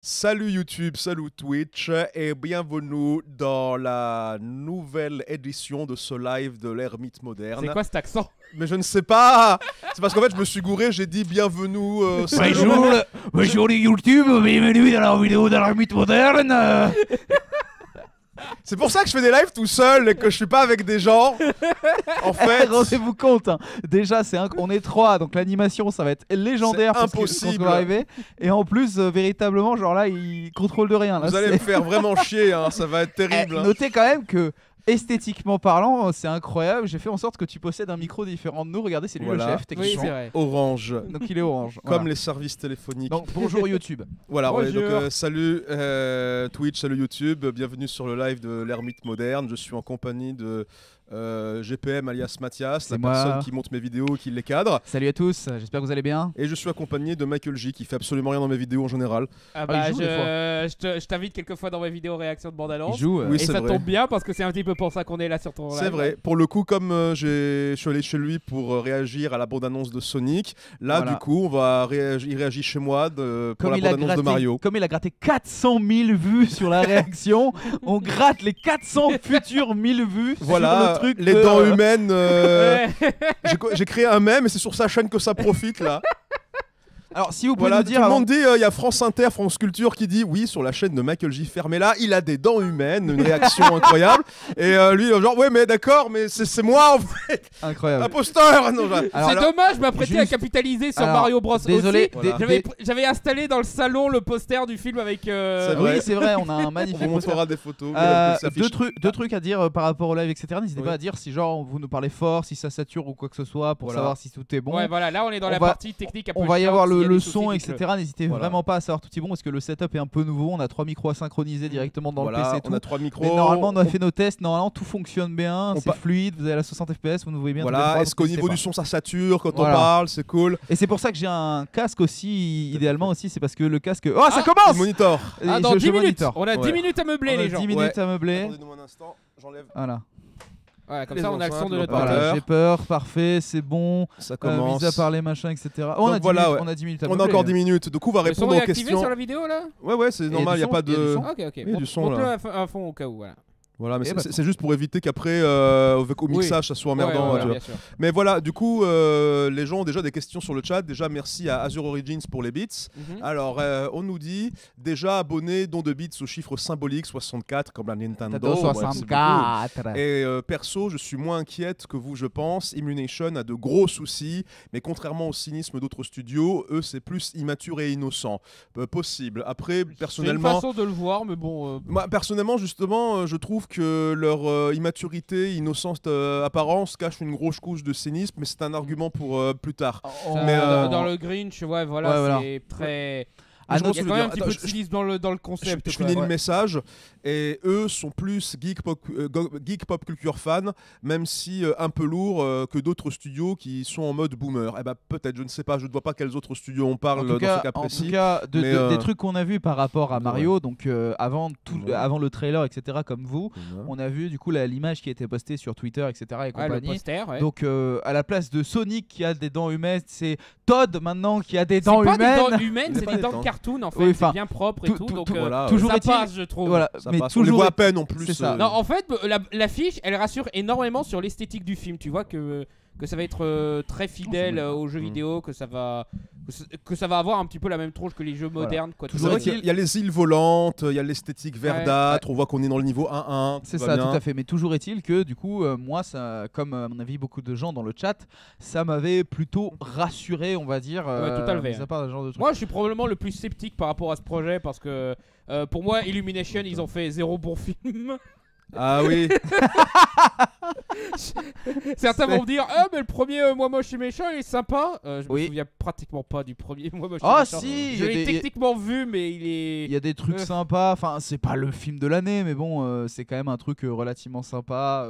Salut YouTube, salut Twitch et bienvenue dans la nouvelle édition de ce live de l'ermite moderne. C'est quoi cet accent? Mais je ne sais pas. C'est parce qu'en fait je me suis gouré, j'ai dit bienvenue. Bonjour les YouTube, bienvenue dans la vidéo de l'ermite moderne. C'est pour ça que je fais des lives tout seul et que je suis pas avec des gens. En fait, Rendez-vous compte, hein. Déjà on est 3, donc l'animation ça va être légendaire. C'est parce impossible. qu'on va arriver. Et en plus, véritablement, genre là, il contrôle de rien. Là, vous allez me faire vraiment chier, hein. Ça va être terrible. Hein. Notez quand même que esthétiquement parlant, c'est incroyable. J'ai fait en sorte que tu possèdes un micro différent de nous. Regardez, c'est lui Voilà. le chef Oui, techniquement. c'est vrai. Orange, Donc il est orange. comme Voilà. les services téléphoniques. Donc bonjour YouTube. Voilà, ouais, donc Bonjour. salut Twitch, salut YouTube, bienvenue sur le live de l'ermite moderne. Je suis en compagnie de GPM alias Mathias, C'est la moi. personne qui monte mes vidéos, qui les cadre. Salut à tous, j'espère que vous allez bien. Et je suis accompagné de Michael J qui fait absolument rien dans mes vidéos en général. Ah il bah, joue des fois. je t'invite quelquefois dans mes vidéos réactions de bande Il annonce. joue. Oui, Et c'est ça vrai. tombe bien parce que c'est un petit peu pour ça qu'on est là sur ton live. C'est vrai, pour le coup, comme je suis allé chez lui pour réagir à la bande-annonce de Sonic, là Voilà. du coup, il réagit chez moi pour Comme la il, a bande-annonce de Mario. comme il a gratté 400 000 vues sur la réaction, on gratte les 400 futures 1000 vues sur Voilà, le truc. les de- dents humaines. Ouais. J'ai créé un mème et c'est sur sa chaîne que ça profite là. Alors, si vous pouvez Voilà, nous tout dire. le avant- monde dit, il y a France Inter, France Culture qui dit oui sur la chaîne de Michael J. Fermez-la, il a des dents humaines, une réaction incroyable. Et lui, genre ouais mais d'accord, mais c'est moi en fait, Incroyable. imposteur. Non, Alors, C'est dommage, je m'apprêtais à juste- capitaliser sur Alors, Mario Bros désolé, aussi. Voilà. J'avais installé dans le salon le poster du film avec. C'est Oui, vrai. c'est vrai, on a un on magnifique. vous poster. montrera des photos. Voilà, ça affiche. Deux trucs à dire par rapport au live, etc. N'hésitez Oui. pas à dire si genre vous nous parlez fort, si ça sature ou quoi que ce soit pour Voilà. savoir si tout est bon. Ouais, voilà, là on est dans On la va- partie technique un peu On va y chiante, avoir s'il y a le des son, soucis, etc. dites-le. N'hésitez Voilà. vraiment pas à savoir tout est bon parce que le setup est un peu nouveau. On a 3 micros à synchroniser directement dans Voilà, le PC et on tout. a 3 micros. Mais normalement, on a fait nos tests. Normalement, tout fonctionne bien. On C'est pa- fluide. Vous avez la 60 FPS. Vous nous voyez bien. tous les Voilà, trois, est-ce donc qu'au n'hésitez niveau pas. du son ça sature quand Voilà. on parle, c'est cool. Et c'est pour ça que j'ai un casque aussi, idéalement aussi. C'est parce que le casque. Oh, ça commence. Le monitor. Et Ah, dans je 10 minutes monitor. On a 10 Ouais. minutes à meubler, On a les gens. 10 minutes à meubler. Attendez-moi un instant, j'enlève. Voilà. Ouais, comme Les ça on a le son enceintes, de notre le parole. Voilà, j'ai peur, parfait, c'est bon. Ça commence. Mis à part les machins, etc. Oh, on, Donc a 10 voilà, minutes, ouais. on a 10 minutes à On a meubler. encore 10 minutes, du coup on va Le son répondre est aux activé questions. sur la vidéo là? Ouais, c'est du normal, il n'y a son, pas il y a du de. son. Ok, ok. Il y a du son, Monte-le là. à fond au cas où, voilà. Voilà, mais Eh c'est bah, c'est juste pour éviter qu'après, au mixage, ça soit emmerdant. Ouais, tu voilà, vois. bien sûr. Mais voilà, du coup, les gens ont déjà des questions sur le chat. Déjà, merci à Azure Origins pour les bits. Mhm. Alors, on nous dit déjà abonné, don de bits au chiffre symbolique 64 comme la Nintendo. Nintendo Ouais, c'est beaucoup. 64. Et perso, je suis moins inquiète que vous, je pense. Immunation a de gros soucis, mais contrairement au cynisme d'autres studios, eux, c'est plus immature et innocent. Possible. Après, C'est une personnellement. façon de le voir, mais bon. Moi, personnellement, justement, je trouve que leur immaturité, innocence, apparence cache une grosse couche de cynisme, mais c'est un argument pour plus tard. Ça, Mais, dans le Grinch, ouais, voilà, Ouais, voilà. c'est très. Ah, Je non, pense Il y a que quand je même un veux petit dire, peu de attends, cynisme dans le concept. je quoi. finis Ouais. le message et eux sont plus geek pop culture fan, même si un peu lourd que d'autres studios qui sont en mode boomer. Eh ben peut-être, je ne sais pas, je ne vois pas quels autres studios on parle En dans tout cas, ce cas en précis. tout cas, mais, des trucs qu'on a vus par rapport à Mario, donc avant Ouais. avant le trailer, etc. Comme vous, on a vu du coup l'image qui a été postée sur Twitter, etc. et Ouais, le compagnie. poster, ouais. Donc à la place de Sonic qui a des dents humaines, c'est Todd maintenant qui a des C'est dents pas humaines. des dents humaines, Il a c'est pas des des dents dents. de cartoon en fait, Oui, c'est enfin, bien propre et tout- tout, tout- donc tout- voilà, ouais. toujours ça est-il. passe, je trouve. Voilà, Ça mais passe. On les toujours voit est- à peine en plus. c'est ça. Non, en fait, l'affiche, elle rassure énormément sur l'esthétique du film. Tu vois que ça va être très fidèle aux jeux vidéo, que ça va avoir un petit peu la même tronche que les jeux modernes. Quoi. C'est Toujours vrai est-il- qu'il y a les îles volantes, il y a l'esthétique verdâtre, on voit qu'on est dans le niveau 1-1. C'est tout ça, va bien. tout à fait. Mais toujours est-il que du coup, moi, ça, comme à mon avis beaucoup de gens dans le chat, ça m'avait plutôt rassuré, on va dire. Ouais, tout à fait. mis à part ce genre de trucs. Moi, je suis probablement le plus sceptique par rapport à ce projet parce que pour moi, Illumination, ils ont fait 0 bon film. Ah oui, Certains vont me dire, ah, mais le premier Moi Moche et Méchant, il est sympa. Je me Oui. souviens pratiquement pas du premier Moi Moche et Ah Méchant. si, Je il y a l'ai des- techniquement vu, mais il est. il y a des trucs sympas. Enfin, c'est pas le film de l'année, mais bon, c'est quand même un truc relativement sympa.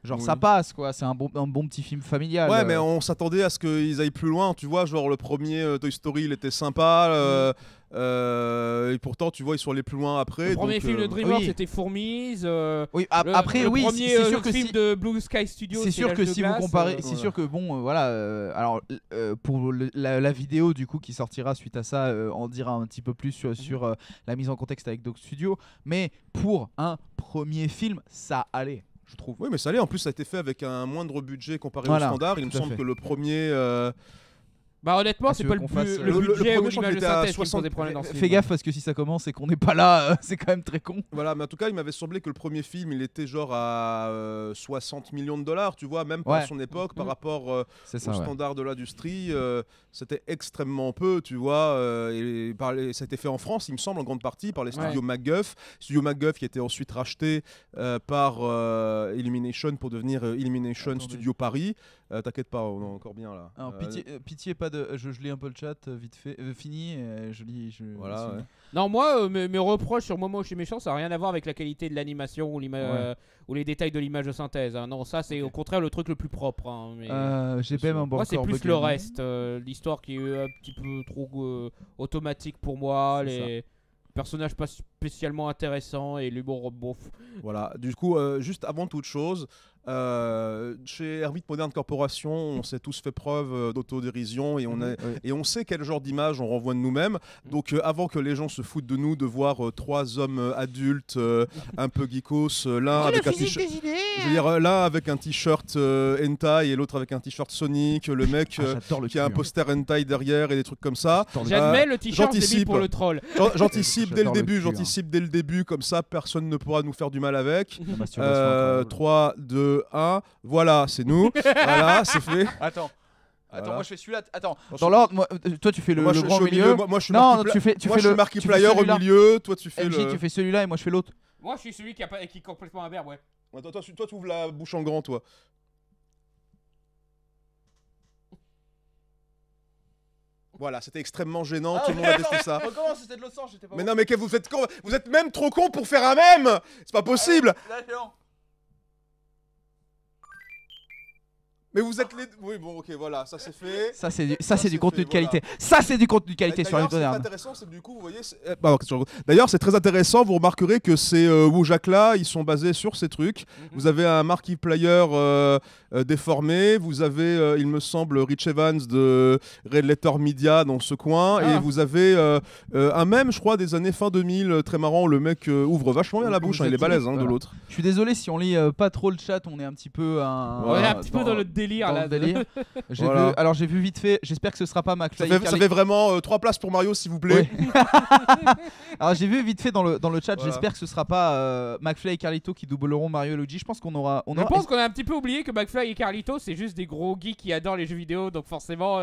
Genre Oui. ça passe quoi. C'est un bon petit film familial. ouais, mais on s'attendait à ce qu'ils aillent plus loin, tu vois. Genre le premier Toy Story, il était sympa. Et pourtant, tu vois, ils sont allés plus loin après. Le premier donc, film de DreamWorks oui. c'était Fourmise. Oui, Après, oui, premier c'est sûr que film si. de Blue Sky Studio. C'est sûr que si vous comparez, c'est voilà. sûr que bon, voilà. Alors pour la vidéo du coup qui sortira suite à ça, on dira un petit peu plus sur la mise en contexte avec Dog Studio. Mais pour un premier film, ça allait, je trouve. Oui, mais ça allait. En plus, ça a été fait avec un moindre budget comparé Voilà, au standard. Il me tout à semble fait. que le premier. Bah honnêtement, c'est tu pas veux le, qu'on fasse, le le budget premier, ou je crois l'image qu'il de était à synthèse qui me 60. posait problème dans ce film. Fais gaffe parce que si ça commence et qu'on n'est pas là, c'est quand même très con. Voilà, mais en tout cas, il m'avait semblé que le premier film, il était genre à 60 millions de dollars, tu vois, même pour Ouais. son époque, par Mhm. rapport C'est au ça. Ouais. standard de l'industrie, c'était extrêmement peu, tu vois. Ça a été fait en France, il me semble, en grande partie, par les studios MacGuff. Studio MacGuff qui était ensuite racheté par Illumination pour devenir Illumination Attendez. Studio Paris. T'inquiète pas, on est encore bien là. Alors pitié pas de. Je lis un peu le chat vite fait, fini. Je lis. Voilà, ouais. Non, moi, mes reproches sur Momo chez Méchant, ça n'a rien à voir avec la qualité de l'animation ou, ou les détails de l'image de synthèse. Hein. Non, ça, c'est au contraire le truc le plus propre. Hein. Mais, J'ai pas même moi, c'est encore plus bugué, le non. reste. L'histoire qui est un petit peu trop automatique pour moi. C'est Les personnages pas spécialement intéressants et l'humour bof. Voilà, du coup, juste avant toute chose, chez Herbit Modern Corporation, on s'est tous fait preuve d'autodérision et on sait quel genre d'image on renvoie de nous-mêmes. Donc avant que les gens se foutent de nous de voir trois hommes adultes un peu geekos, l'un avec un t-shirt, je veux dire, l'un avec un t-shirt hentai et l'autre avec un t-shirt Sonic, le mec J'adore le qui a un cul, hein. poster hentai derrière et des trucs comme ça. J'admets le t-shirt, c'est mis j'anticipe. pour le troll. J'anticipe dès le J'adore le début, cul, hein. j'anticipe dès le début, comme ça personne ne pourra nous faire du mal avec. La masturbation, encore. 3, 2, 1, voilà, c'est nous. Voilà, c'est fait. Attends, Voilà. moi je fais celui-là. Attends, Non, dans l'ordre, toi tu fais le Moi, je grand suis au milieu. Moi, je suis Non, Markiplier- tu fais moi, je suis le Markiplier au celui-là. milieu. Toi, tu fais MJ, le. tu fais celui-là et moi je fais l'autre. Moi, je suis celui qui est complètement imberbe, ouais. Toi, tu ouvres la bouche en grand, toi. Voilà, c'était extrêmement gênant. Tout le monde a testé ça. Comment c'était de l'autre sens, j'étais pas. Mais non, mais vous faites con. Vous êtes même trop con pour faire un même. C'est pas possible. Mais vous êtes les. Oui, bon, ok, voilà, ça c'est fait. Ça c'est du c'est contenu de fait, qualité. Ça c'est du contenu de qualité sur les D'ailleurs, ce qui est modernes. intéressant, c'est que du coup, vous voyez. D'ailleurs, c'est très intéressant. Vous remarquerez que ces Wujak-là, ils sont basés sur ces trucs. Vous avez un Markiplier déformé. Vous avez, il me semble, Rich Evans de Red Letter Media dans ce coin. Ah. Et vous avez un même, je crois, des années fin 2000, très marrant. Le mec ouvre vachement bien la bouche. Vous Il est êtes balèze, tous, de voilà. l'autre. Je suis désolé si on lit pas trop le chat, on est un petit peu On est un petit peu dans le délire dans là. le délire. Voilà. Alors j'ai vu vite fait, j'espère que ce sera pas McFly. Ça fait vraiment 3 places pour Mario, s'il vous plaît. Ouais. Alors j'ai vu vite fait dans le chat, Voilà. j'espère que ce sera pas McFly et Carlito qui doubleront Mario et Luigi. Je pense qu'on aura. Je pense qu'on a un petit peu oublié que McFly et Carlito, c'est juste des gros geeks qui adorent les jeux vidéo, donc forcément.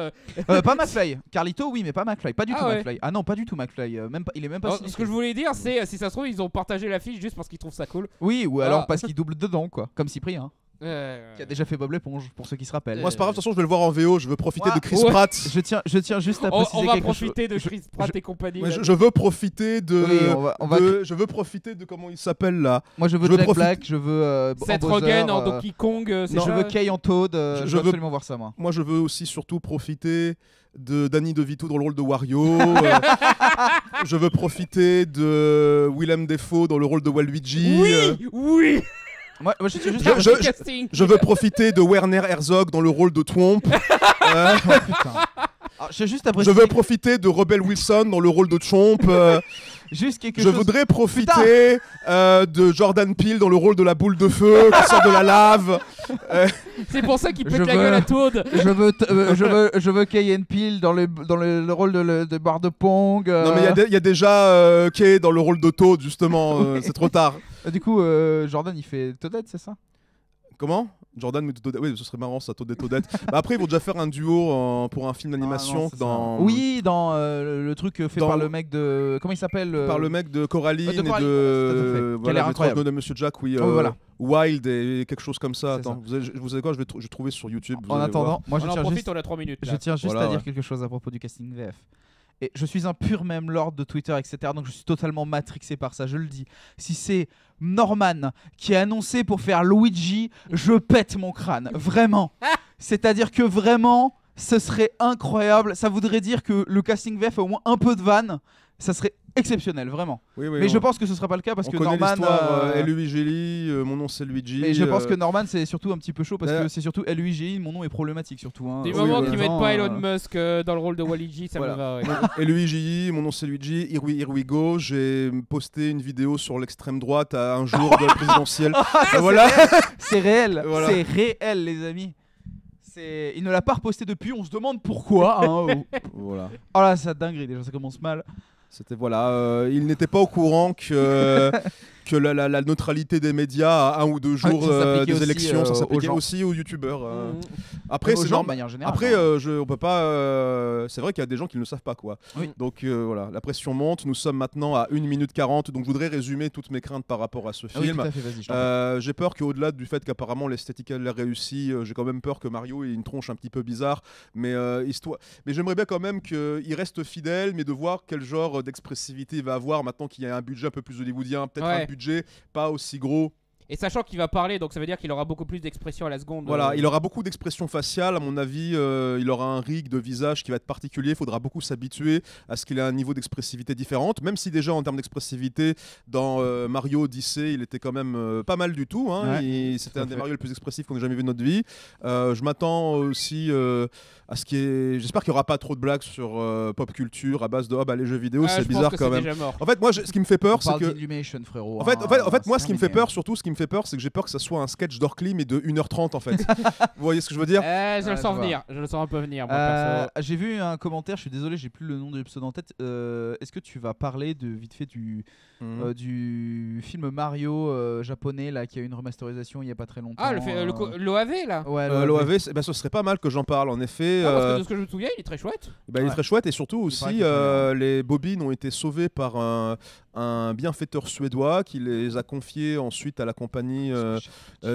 Pas McFly. Carlito oui, mais pas McFly. Pas du Ah tout ouais. McFly. Ah non, pas du tout McFly. Même pas, il est même pas. Alors, cinéphile. ce que je voulais dire, c'est si ça se trouve, ils ont partagé l'affiche juste parce qu'ils trouvent ça cool. Oui, ou Voilà. alors parce qu'il double dedans quoi, comme Cyprien, qui a déjà fait Bob l'éponge pour ceux qui se rappellent. Moi, c'est pas grave, de toute façon, je vais le voir en VO. Je veux profiter Moi, de Chris ouais. Pratt. Je tiens juste à On préciser va quelque profiter chose. de Chris Pratt et compagnie. Ouais, là. je veux profiter de. Oui, on va- je veux profiter de comment il s'appelle là. Moi je veux je veux Jack profiter- Black, je veux Seth Bowser, Rogen en Donkey Kong, c'est je ça veux Kay en Toad, Je je veux veux- absolument voir ça moi. Moi, je veux aussi surtout profiter de Danny DeVito dans le rôle de Wario. Je veux profiter de Willem Dafoe dans le rôle de Waluigi. Oui, oui. Moi je tiens juste Je- à je- Casting. Je veux profiter de Werner Herzog dans le rôle de Twomp. Putain. Alors, j'ai juste à Je préciser veux profiter de Rebel Wilson dans le rôle de Chomp. juste quelque Je chose. voudrais profiter de Jordan Peele dans le rôle de la boule de feu qui sort de la lave. C'est pour ça qu'il Je pète la veux- gueule à Toad. Je veux Kay Peele dans le rôle de barre de Pong. Non mais il y a déjà Kay dans le rôle de Toad justement, c'est trop tard. Du coup, Jordan il fait Toadette, c'est ça? Comment Jordan mais Toadette. Oui, ce serait marrant ça, Toad et Toadette. Bah, après ils vont déjà faire un duo pour un film d'animation non, c'est dans... ça. Oui, dans le truc fait Dans- par le mec de. Comment il s'appelle par le mec de Coraline de Coraline, et voilà, tout à fait. Qui a voilà, l'air le incroyable. de Monsieur Jack, oui. Oh, voilà. Wild et quelque chose comme ça. C'est Attends, vous savez quoi, je vais trouver sur YouTube. vous En allez attendant, voir. moi On en tiens profite, juste, on a 3 minutes. je là. tiens juste Voilà, à dire ouais. quelque chose à propos du casting VF. Et je suis un pur même lord de Twitter, etc. Donc je suis totalement matrixé par ça, je le dis. Si c'est Norman qui est annoncé pour faire Luigi, je pète mon crâne. Vraiment. C'est-à-dire que vraiment, ce serait incroyable. Ça voudrait dire que le casting VF a au moins un peu de vanne. ça serait exceptionnel, vraiment. Oui, Mais je pense que ce sera pas le cas parce on que connaît Norman. l'histoire, Luigi, mon nom c'est Luigi. Mais je pense que Norman c'est surtout un petit peu chaud parce Ouais. que c'est surtout LUIGI, mon nom est problématique surtout. Hein. Du Oui, moment oui, qu'ils oui. mettent pas Elon Musk dans le rôle de Wally-G, ça Voilà. me va. Ouais. Et Luigi, mon nom c'est Luigi, here we go. J'ai posté une vidéo sur l'extrême droite à un jour de la présidentielle. Ça, Voilà. C'est réel, Voilà. c'est réel les amis. Il ne l'a pas reposté depuis, on se demande pourquoi. Hein. Voilà. Oh là, ça dinguerie déjà, ça commence mal. C'était voilà, il n'était pas au courant que que la neutralité des médias à 1 ou 2 jours ça s'appliquait des aussi, élections, ça aux s'appliquait gens. aussi aux youtubeurs. Mhm. Après, Aux c'est gens, de normal. manière générale. Après, hein. on peut pas. C'est vrai qu'il y a des gens qui ne le savent pas, quoi. Oui. Donc voilà, la pression monte. Nous sommes maintenant à 1 minute 40. Donc je voudrais résumer toutes mes craintes par rapport à ce Ah oui, film. tout à fait, vas-y, je t'en prie. J'ai peur qu'au-delà du fait qu'apparemment l'esthétique elle a réussi, j'ai quand même peur que Mario ait une tronche un petit peu bizarre. Mais j'aimerais bien quand même qu'il reste fidèle, mais de voir quel genre d'expressivité il va avoir maintenant qu'il y a un budget un peu plus hollywoodien, peut-être Ouais. un budget pas aussi gros. Et sachant qu'il va parler, donc ça veut dire qu'il aura beaucoup plus d'expression à la seconde. Voilà, il aura beaucoup d'expressions faciales, à mon avis, il aura un rig de visage qui va être particulier, il faudra beaucoup s'habituer à ce qu'il ait un niveau d'expressivité différente, même si déjà en termes d'expressivité, dans Mario Odyssey, il était quand même pas mal du tout, hein. Ouais, C'était tout à un des fait. Mario les plus expressifs qu'on ait jamais vu de notre vie. Je m'attends aussi à ce qui est... J'espère qu'il n'y aura pas trop de blagues sur pop culture à base de les jeux vidéo, c'est bizarre quand même. Déjà mort. En fait, moi, ce qui me fait peur, On c'est parle que... d'Illumation, frérot. En fait, hein, moi, c'est ce qui me fait terminé. peur, surtout, ce qui me fait peur, c'est que j'ai peur que ça soit un sketch d'Orcli, mais de 1h30 en fait. Vous voyez ce que je veux dire? Je le Ouais, sens je venir, je le sens un peu venir. Moi, perso. J'ai vu un commentaire, je suis désolé, j'ai plus le nom de l'épisode en tête. Est-ce que tu vas parler de vite fait du film Mario japonais là qui a eu une remasterisation il y a pas très longtemps? Ah, l'OAV là. Ouais, L'OAV, ce serait pas mal que j'en parle en effet. Ah, parce que de ce que je me souviens, il est très chouette. Il est Ouais. très chouette et surtout paraît aussi qu'il est très bien. les bobines ont été sauvées par un bienfaiteur suédois qui les a confiées ensuite à la compagnie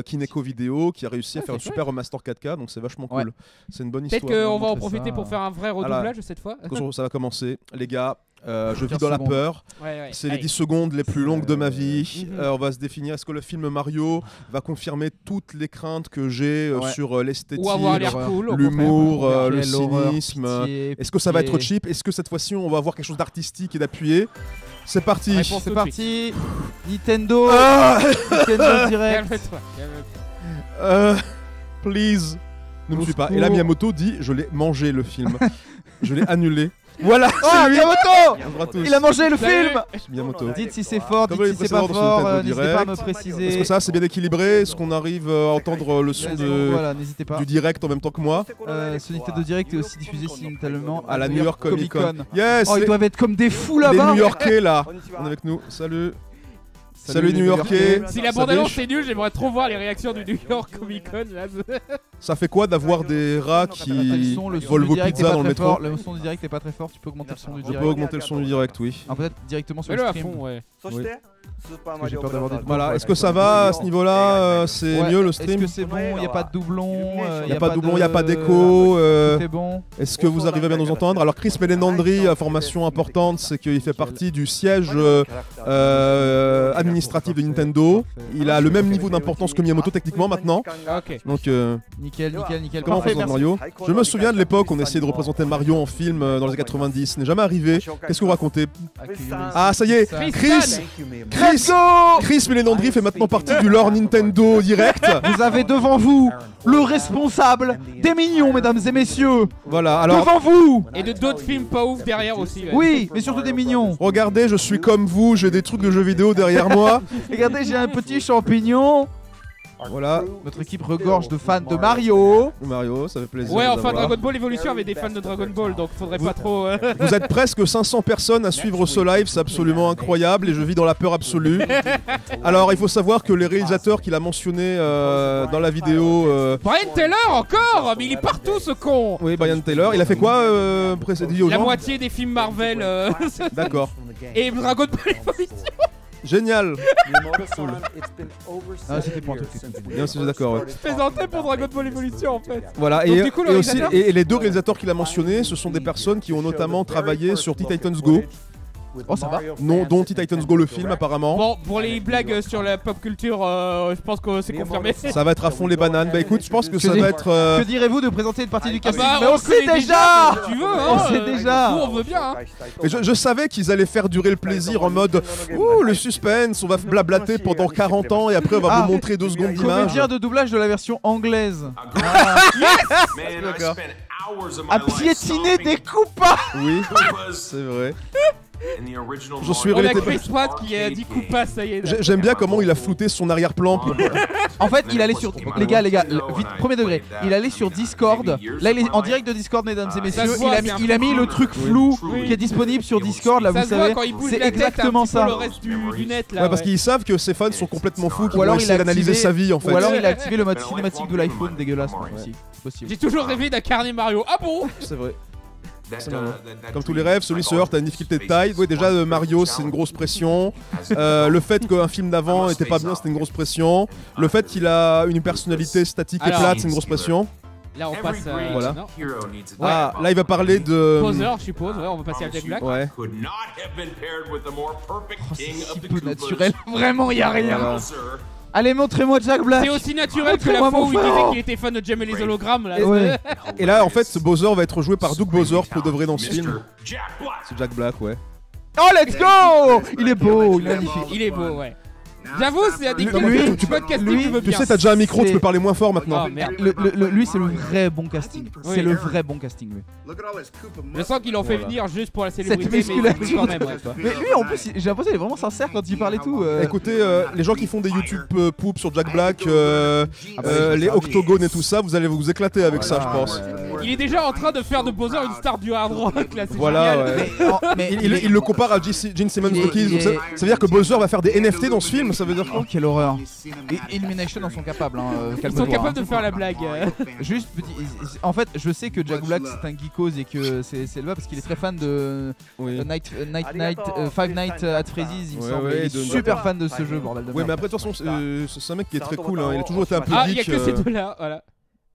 Kineko Video qui a réussi à Ah, faire un c'est super remaster 4K, donc c'est vachement Ouais. cool. C'est une bonne Peut-être histoire. qu'on va en montrer profiter ça. pour faire un vrai redoublage cette fois. Attention, ça va commencer. Les gars, je vis 15 dans la secondes. peur. Ouais. C'est les Allez. 10 secondes les plus longues de ma vie. Mhm. On va se définir. Est-ce que le film Mario va confirmer toutes les craintes que j'ai Ouais. sur l'esthétique, Ou avoir l'air l'horreur, cool. au l'humour, contraire. le Quelle horreur, cynisme? pitié, Est-ce que ça va être pitié. cheap? Est-ce que cette fois-ci on va avoir quelque chose d'artistique et d'appuyé? C'est parti. Réponse tout C'est de parti. Nintendo. Ah Nintendo Direct. Calme-toi, calme-toi. Please. Ne me Au suis pas. Et secours. là Miyamoto dit je l'ai mangé le film. Je l'ai annulé. Voilà. Ah, c'est lui. Miyamoto. Bonjour à tous. Il a mangé le Salut. film. Miyamoto. Dites si c'est fort, Comme dites les si c'est pas précédents dans ce fort. Nintendo N'hésitez pas à me Direct. préciser. Est-ce que ça c'est bien équilibré? Est-ce qu'on arrive à entendre le son Voilà, n'hésitez pas. du direct en même temps que moi? Ce Nintendo Direct est aussi diffusé simultanément À la New York Comic Con. Con. Yes. Oh, ils les- doivent être comme des fous les là-bas. New-Yorkais là. On est avec nous. Salut. Salut les New-Yorkais. Si la Ça bande-annonce biche. c'est nul, j'aimerais trop voir les réactions du New York Comic Con là. Ça fait quoi d'avoir des rats Le qui son volent du vos direct est pizzas pas dans le très métro? fort. Le son du direct est pas très fort. Tu peux augmenter le son du Je peux direct. augmenter le son du direct, oui. Ah, peut-être directement sur le Mets-le à stream. fond, ouais. Oui. que j'ai peur d'avoir des Voilà, est-ce que ça va à ce niveau-là? C'est Ouais, mieux le Est-ce stream? que c'est bon? Il n'y a pas de doublon. Il n'y a pas de doublon, il n'y a pas d'écho. C'est bon. Est-ce que vous arrivez à bien nous entendre? Alors Chris Melenandri, information importante, c'est qu'il fait partie du siège administratif de Nintendo. Il a le même niveau d'importance que Miyamoto techniquement maintenant. Ok. Donc Nickel, nickel, nickel. comment on Parfait, présente merci. Mario? Je me souviens de l'époque où on essayait de représenter Mario en film dans les années 90. Ce n'est jamais arrivé. Qu'est-ce que vous racontez? Ah ça y est, Chris Chris Melenandri fait maintenant partie du lore Nintendo Direct. Vous avez devant vous le responsable des mignons, mesdames et messieurs. Voilà, alors Devant vous. Et de d'autres films pas ouf derrière aussi. ouais. Oui, mais surtout des mignons. regardez, je suis comme vous, j'ai des trucs de jeux vidéo derrière moi. Regardez, j'ai un petit champignon. Voilà, Notre équipe regorge de fans de Mario. Mario, ça fait plaisir. Ouais, de enfin vous avoir. Dragon Ball Evolution avait des fans de Dragon Ball, donc faudrait pas trop. Vous êtes presque 500 personnes à suivre ce live, c'est absolument incroyable et je vis dans la peur absolue. Alors il faut savoir que les réalisateurs qu'il a mentionnés dans la vidéo... Brian Taylor encore, mais il est partout ce con. Oui, Brian Taylor, il a fait quoi précédé aux La gens? moitié des films Marvel D'accord. et Dragon Ball Evolution. Génial. Ah, c'était pour un truc. Bien sûr, d'accord. Ouais. Je plaisantais pour Dragon Ball Evolution en fait. Voilà, Donc, et, du coup, le et aussi, réalisateur et les deux réalisateurs qu'il a mentionnés, ce sont des personnes qui ont notamment travaillé sur Teen Titans Go. Oh, ça va. Non, dont Titans Go le film apparemment. Bon, pour les blagues sur la pop culture, je pense que c'est confirmé. Ça va être à fond les bananes. Bah écoute, je pense que ça va être. Que direz-vous de présenter une partie du casting? Bah, Mais on sait déjà. Si tu veux, On sait déjà. Nous, on veut bien. Hein. Et je savais qu'ils allaient faire durer le plaisir en mode ouh, le suspense, on va blablater pendant 40 ans et après on va vous montrer 2 secondes d'image. Comédien de doublage de la version anglaise. D'accord. À piétiner des coupas. Oui, c'est vrai. Je suis On a relaté- Chris Pratt qui a dit Koopa, ça y est. J'aime bien comment il a flouté son arrière-plan. En fait, il allait sur. Les gars, vite, premier degré. Il allait sur Discord. Là, il est en direct de Discord, mesdames et messieurs. Ça se voit, Il a mis le truc flou Oui. qui est disponible sur Discord. Là, Ça vous se voit savez. quand il bouge C'est la tête, exactement un petit peu ça. le reste du net là. Ouais, parce qu'ils savent que ses fans sont complètement fous, qu'ils Ou vont alors il essayer a d'analyser activé- sa vie en fait. Ou alors il a activé le mode cinématique de l'iPhone dégueulasse. Aussi. C'est possible. J'ai toujours rêvé d'incarner Mario. Ah bon? C'est vrai. C'est marrant. Comme tous les rêves, celui se heurte à une difficulté de taille. Oui, déjà Mario, c'est une grosse pression. Le fait qu'un film d'avant était pas bien, c'était une grosse pression. Le fait qu'il a une personnalité statique et Alors, plate, c'est une grosse pression. Là, on passe à. Voilà. non. Ah, là il va parler de. Poseur, je suppose. Ouais, on va passer à Jack Black. Ouais. Oh, c'est si peu naturel. Vraiment, y a rien. Voilà. Allez, montrez-moi Jack Black. C'est aussi naturel que la Montrez-moi fois mon où il frère. disait qu'il était fan de Jem et les hologrammes. Là. Ouais. Et là, en fait, ce Bowser va être joué par Doug Bowser pour de vrai dans ce film. C'est Jack Black, ouais. Oh, let's go. Il est beau, il est magnifique. Il est beau, ouais. J'avoue, c'est un des Lui- films lui- tu peux te casting, lui- tu veux Tu bien. sais, t'as déjà un micro, tu C'est- peux parler moins fort maintenant. Ah merde. Lui, c'est le vrai bon casting. Oui. C'est le vrai bon casting, lui. Je sens qu'ils l'ont fait venir juste pour la célébrité, mais musculature. c'est cool quand même. Ouais. Mais lui, en plus, j'ai l'impression qu'il est vraiment sincère quand il parle et tout. Écoutez, les gens qui font des YouTube poop sur Jack Black, bah, les octogones et tout ça, vous allez vous éclater avec ça, je pense. Il est déjà en train de faire de Bowser une star du hard rock là, c'est Voilà, génial. ouais. Mais Il le compare à Gene Simmons il est- de Kiss, il donc ça est- veut dire que Bowser va faire des NFT dans ce film, ça veut dire Oh, quoi? quelle horreur. Et Illumination en sont capables, hein. Ils Calme-toi. sont capables hein. de faire la blague. Juste petit. En fait, je sais que Jack Black c'est un geekos et que c'est le bas parce qu'il est très fan de Oui. Five Nights at Freddy's, il me Ouais, semble. ouais, il est de- super fan de ce jeu, bordel de Oui, mais merde. après, de toute façon, c'est un mec qui est très cool, hein. Il a toujours été un peu Ah, il y a geek. que ces deux-là, voilà.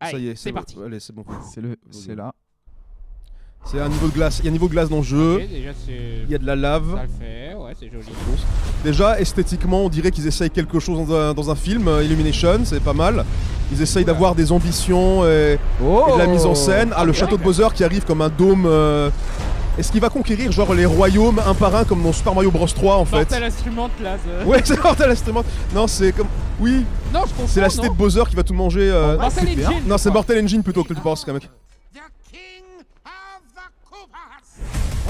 Ça y Allez, est, c'est parti. Allez, c'est bon. C'est là. C'est un niveau de glace. Il y a un niveau de glace dans le jeu. Ok, déjà c'est. Il y a de la lave. Ça le fait, ouais, c'est joli. Déjà, esthétiquement, on dirait qu'ils essayent quelque chose dans un film. Illumination, c'est pas mal. Ils essayent d'avoir des ambitions et de la mise en scène. Ah, le château de Bowser qui arrive comme un dôme. Est-ce qu'il va conquérir genre les royaumes un par un comme dans Super Mario Bros 3 en fait? Mortal Instrument là. Ouais, c'est Mortal Instrument. Non, c'est comme. Oui, Non, je comprends. c'est la cité de Bowser qui va tout manger. Mortal c'est bien. Engine. Non, c'est Mortal Engine plutôt que tu penses, quand même.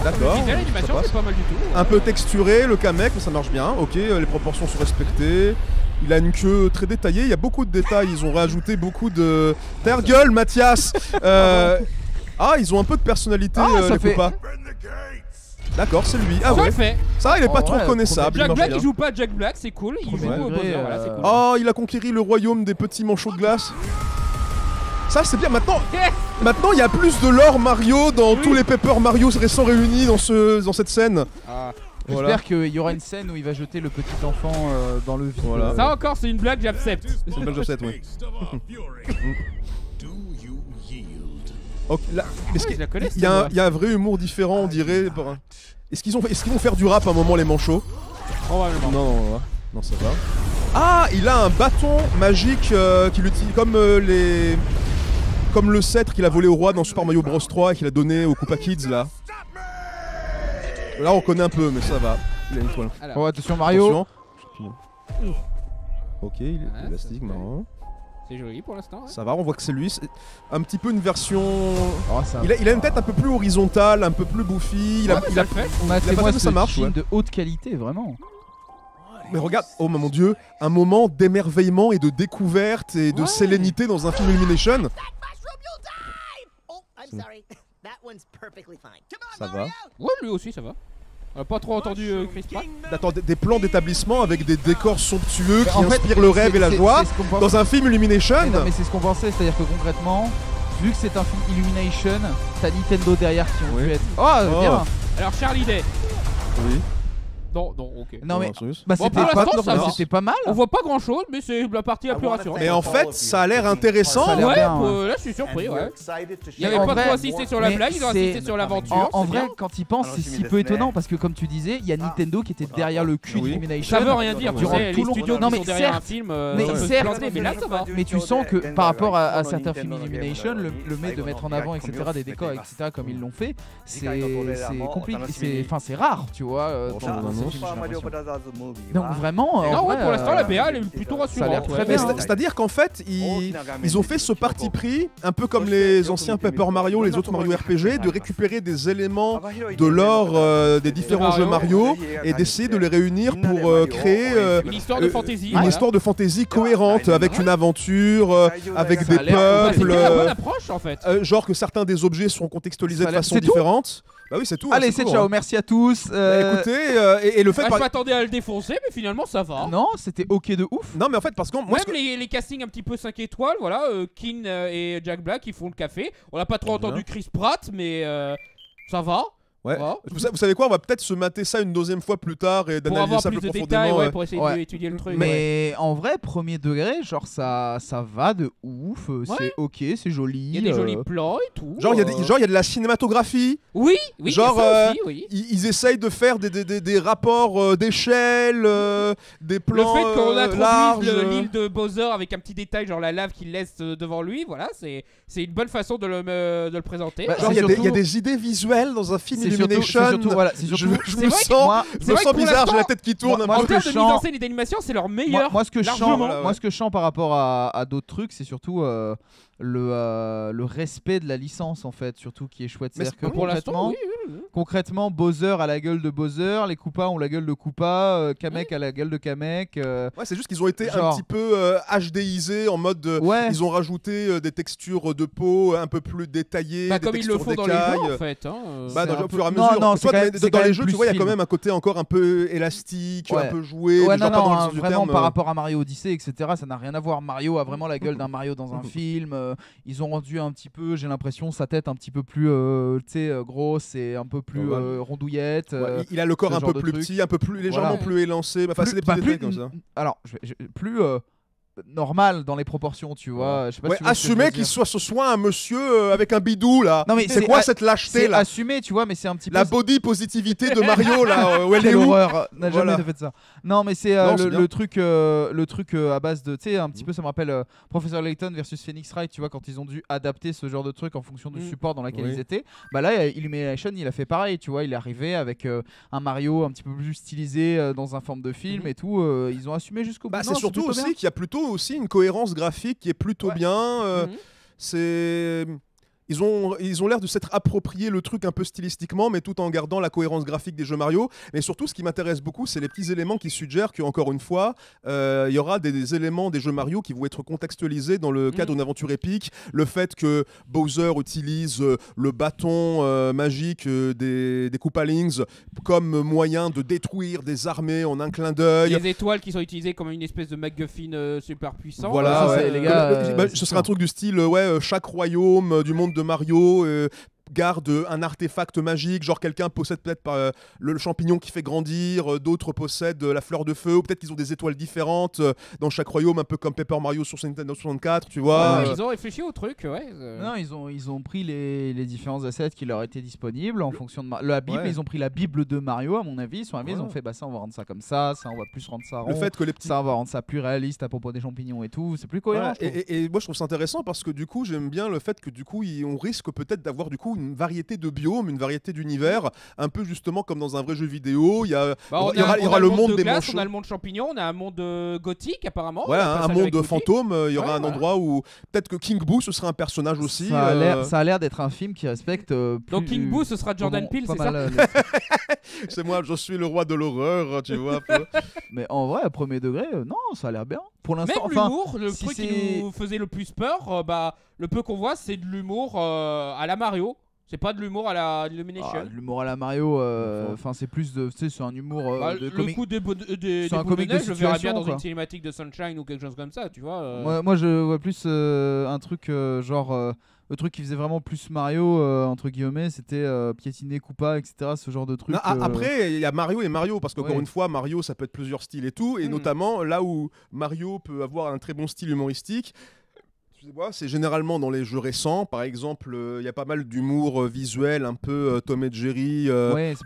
D'accord. L'idée, l'animation, ça passe. c'est pas mal du tout. Un peu texturé, le Kamek, mais ça marche bien. Ok, les proportions sont respectées. Il a une queue très détaillée. Il y a beaucoup de détails. Ils ont rajouté beaucoup de. Ta gueule, Mathias. Ah, ils ont un peu de personnalité, Ah, ça les fait- copains. D'accord, c'est lui. Ah Ça ouais. le fait. Ça, il est pas Oh, trop ouais, reconnaissable. Jack il marche Black, bien. il joue pas Jack Black, c'est cool. Il joue Ouais. au Bowser, voilà, c'est cool. Oh, il a conquéri le royaume des petits manchots de glace. Ça, c'est bien. Maintenant, il y a plus de lore Mario dans tous les Paper Mario récents réunis dans cette scène. Ah. Voilà. J'espère qu'il y aura une scène où il va jeter le petit enfant dans le vide. Voilà. Ça encore, c'est une blague, j'accepte. C'est une belle chaussette, oui. Ok, là, est-ce Ah, qu'il je la connais, il y, a un- cette il y a un vrai humour différent, on dirait. Est-ce qu'ils vont faire du rap à un moment, les manchots? Probablement. Non, ça va. Ah, il a un bâton magique qu'il utilise comme le sceptre qu'il a volé au roi dans Super Mario Bros 3 et qu'il a donné au Koopa Kids là. Là, on connaît un peu, mais ça va. Il a une toile. Alors, Oh, attention Mario. Attention. Ok, il est Ah, élastique, ça, marrant. c'est joli pour l'instant. Ouais. Ça va, on voit que c'est lui. C'est un petit peu une version. Oh, ça- Il a une tête un peu plus horizontale, un peu plus bouffi. Ouais, mais ça le fait. On a pas témoin fait, de ça marche, film ouais. de haute qualité, vraiment. Mais regarde, oh mon dieu, un moment d'émerveillement et de découverte et de Ouais. sérénité dans un film Illumination. Ça va. Ouais, lui aussi, ça va. On a pas trop entendu Chris Pratt. Attends, des plans d'établissement avec des décors somptueux qui En fait, inspirent le rêve et la c'est- joie c'est ce qu'on pense- dans un film Illumination. Mais non, mais c'est ce qu'on pensait, c'est-à-dire que concrètement, vu que c'est un film Illumination, t'as Nintendo derrière qui ont Oui. pu être. Oh, Oh. bien. Alors, Charlie Day. Oui. Non, ok. Non mais Sirius. bah, Bon, c'était pour l'instant, ça va. c'était pas mal. On voit pas grand chose, mais c'est la partie la plus rassurante. Mais en fait, ça a l'air intéressant. Ça a l'air Ouais, bien, ouais. là je suis surpris, ouais. Il y avait En pas vrai, trop insisté sur la mais blague, ils ont c'est- insisté sur l'aventure. En c'est vrai, bien. quand ils pensent, c'est si peu étonnant parce que comme tu disais, il y a Nintendo qui était derrière le cul Oui. d'Illumination. Ça veut rien dire, tu durant sais, tout les le long. studios Non, qui mais sont derrière un certes, film, mais ça peut se certes, planter, mais là ça va. Mais tu sens que par rapport à certains films Illumination, le met de mettre en avant, etc., des décors, etc., comme ils l'ont fait, c'est compliqué, c'est rare, tu vois. dans ces films, j'ai l'impression. Donc vraiment, Non, en ouais, vrai, pour l'instant, la BA elle est plutôt rassurante. ça a l'air très ouais. bien. Mais c'est-à-dire qu'en fait, ils ont fait ce parti pris, un peu comme les anciens Paper Mario, les autres Mario RPG, de récupérer des éléments de l'or des différents jeux Mario et d'essayer de les réunir pour créer Une histoire de fantasy. une histoire de fantasy cohérente, avec une aventure, avec Ça des a l'air- C'est peuples, bien la bonne approche en fait. genre que certains des objets sont contextualisés Ça a de l'air- façon c'est tout différente. Bah oui, c'est tout. Allez, hein, c'est tout, ciao, hein. merci à tous. Bah, écoutez, et le fait Ah, par- je m'attendais à le défoncer, mais finalement ça va. Non, c'était ok de ouf. Non mais en fait parce que moi ce Même que- les castings un petit peu 5 étoiles, voilà, Keane et Jack Black ils font le café. On n'a pas trop entendu Chris Pratt, mais ça va. Ouais. Va. Vous savez quoi, on va peut-être se mater ça une deuxième fois plus tard et Pour d'analyser avoir ça plus plus de profondément. détails, ouais, pour essayer Ouais. d'étudier le truc. ouais. Mais en vrai, premier degré, genre ça va de ouf. C'est ok, c'est joli. Il y a des jolis plans et tout. Genre il y a de la cinématographie. Oui, genre, il y a ça aussi, oui. Ils essayent de faire des rapports d'échelle, des Le plans fait qu'on larges. introduise l'île de Bowser avec un petit détail, genre la lave qu'il laisse devant lui, voilà, c'est une bonne façon de le présenter. Bah, Genre il y, surtout- a des idées visuelles dans un film C'est surtout, Illumination. voilà, c'est surtout. Je C'est me vrai que sens, moi- je c'est me vrai sens que pour bizarre, j'ai l'instant- la tête qui tourne. moi, un En peu. termes que de je mise en sens- scène et d'animation, c'est leur meilleur. Moi, ce que je largement. sens, Voilà, ouais. moi, ce que je sens par rapport à d'autres trucs, c'est surtout le respect de la licence en fait, surtout qui est chouette. Mais C'est-à-dire que Pour l'instant, concrètement, oui. concrètement, Bowser a la gueule de Bowser, les Koopas ont la gueule de Koopa, Kamek a la gueule de Kamek. Ouais, c'est juste qu'ils ont été un Genre- petit peu HDisés en mode. Ouais. Ils ont rajouté des textures de peau un peu plus détaillées. Bah, des comme ils le textures font dans les d'écailles. jeux en fait. Hein. Bah, C'est dans, un au peu- fur et à Non, mesure. non, Toi, c'est quand même- mais c'est dans quand les même jeux, tu plus vois, il y a quand film. même un côté encore un peu élastique, Ouais. un peu joué. Ouais, mais non, genre pas dans le non, sens du vraiment terme, par rapport à Mario Odyssey, etc., ça n'a rien à voir. Mario a vraiment la gueule d'un Mario dans un film. Ils ont rendu un petit peu, j'ai l'impression, sa tête un petit peu plus grosse et un peu plus Ouais. rondouillette. Ouais, il a le corps ce un genre peu de plus truc. petit, un peu plus légèrement Voilà. plus élancé. Enfin, c'est des Plus- petits bah, détails comme ça. Alors, plus normal dans les proportions, tu vois. Je sais pas Ouais, si tu vois ce que je assumer veux qu'il dire. soit un monsieur avec un bidou là. Non, mais c'est c'est quoi a- cette lâcheté C'est là assumé, tu vois, mais c'est un petit peu. La body positivité de Mario là, où elle est Quelle où horreur, n'a Voilà. jamais fait ça. Non, mais c'est Non, c'est bien. le truc à base de, tu sais, un petit peu, ça me rappelle Professor Layton versus Phoenix Wright, tu vois, quand ils ont dû adapter ce genre de truc en fonction du support dans lequel Oui. ils étaient. Bah là, Illumination, il a fait pareil, tu vois, il est arrivé avec un Mario un petit peu plus stylisé dans un forme de film et tout. Ils ont assumé jusqu'au bout. Bah, Non, c'est surtout plutôt aussi bien. qu'il y a plutôt aussi une cohérence graphique qui est plutôt Ouais. bien. Mhm. C'est ils ont l'air de s'être approprié le truc un peu stylistiquement, mais tout en gardant la cohérence graphique des jeux Mario. Mais surtout, ce qui m'intéresse beaucoup, c'est les petits éléments qui suggèrent qu'encore une fois, il y aura des éléments des jeux Mario qui vont être contextualisés dans le cadre d'une aventure épique. Le fait que Bowser utilise le bâton magique des Koopalings comme moyen de détruire des armées en un clin d'œil. Les étoiles qui sont utilisées comme une espèce de MacGuffin super puissant. Voilà, ça, ouais. c'est- les gars, Ce serait un truc du style, chaque royaume du monde de Mario garde un artefact magique, genre quelqu'un possède peut-être le champignon qui fait grandir, d'autres possèdent la fleur de feu, ou peut-être qu'ils ont des étoiles différentes dans chaque royaume, un peu comme Paper Mario sur Nintendo 64, tu vois. Ils ont réfléchi au truc, ouais. Non, ils ont pris les différents assets qui leur étaient disponibles en fonction de la Bible. Ouais. Ils ont pris la Bible de Mario, à mon avis. Ils sont arrivés, ils ont Ouais. fait bah ça, on va rendre ça comme ça on va plus rendre ça rond. Le fait que les petits Ça, on va rendre ça plus réaliste à propos des champignons et tout. C'est plus cohérent. Voilà. je trouve. Et moi je trouve ça intéressant parce que du coup j'aime bien le fait que du coup on risque peut-être d'avoir du coup une variété de biomes, une variété d'univers, un peu justement comme dans un vrai jeu vidéo. Il y aura le monde de des glace, manchots. on a le monde champignon, on a un monde gothique apparemment. Ouais, on a un passage monde avec Goofy. fantôme. Il y aura Ouais, un voilà. endroit où peut-être que King Boo ce sera un personnage aussi. Ça a l'air d'être un film qui respecte. Donc King Boo, ce sera Jordan Peele, c'est ça C'est moi, je suis le roi de l'horreur, tu vois. un peu. Mais en vrai, à premier degré, non, ça a l'air bien. Pour Même l'instant, l'humour, le si truc qui c'est- nous faisait le plus peur, le peu qu'on voit, c'est de l'humour à la Mario. C'est pas de l'humour à la Illumination. l'humour à la Mario, enfin c'est plus de, tu sais, c'est un humour de Le comique. coup des boules C'est un de comique de neige, je le verrais bien situation, dans quoi. une cinématique de Sunshine ou quelque chose comme ça, tu vois. Moi, je vois plus un truc genre Le truc qui faisait vraiment plus Mario, entre guillemets, c'était piétiner Koopa, etc. Ce genre de truc. Après, il y a Mario et Mario, parce qu'encore une fois, Mario, ça peut être plusieurs styles et tout, et notamment là où Mario peut avoir un très bon style humoristique. C'est généralement dans les jeux récents, par exemple, il y a pas mal d'humour visuel, un peu Tom et Jerry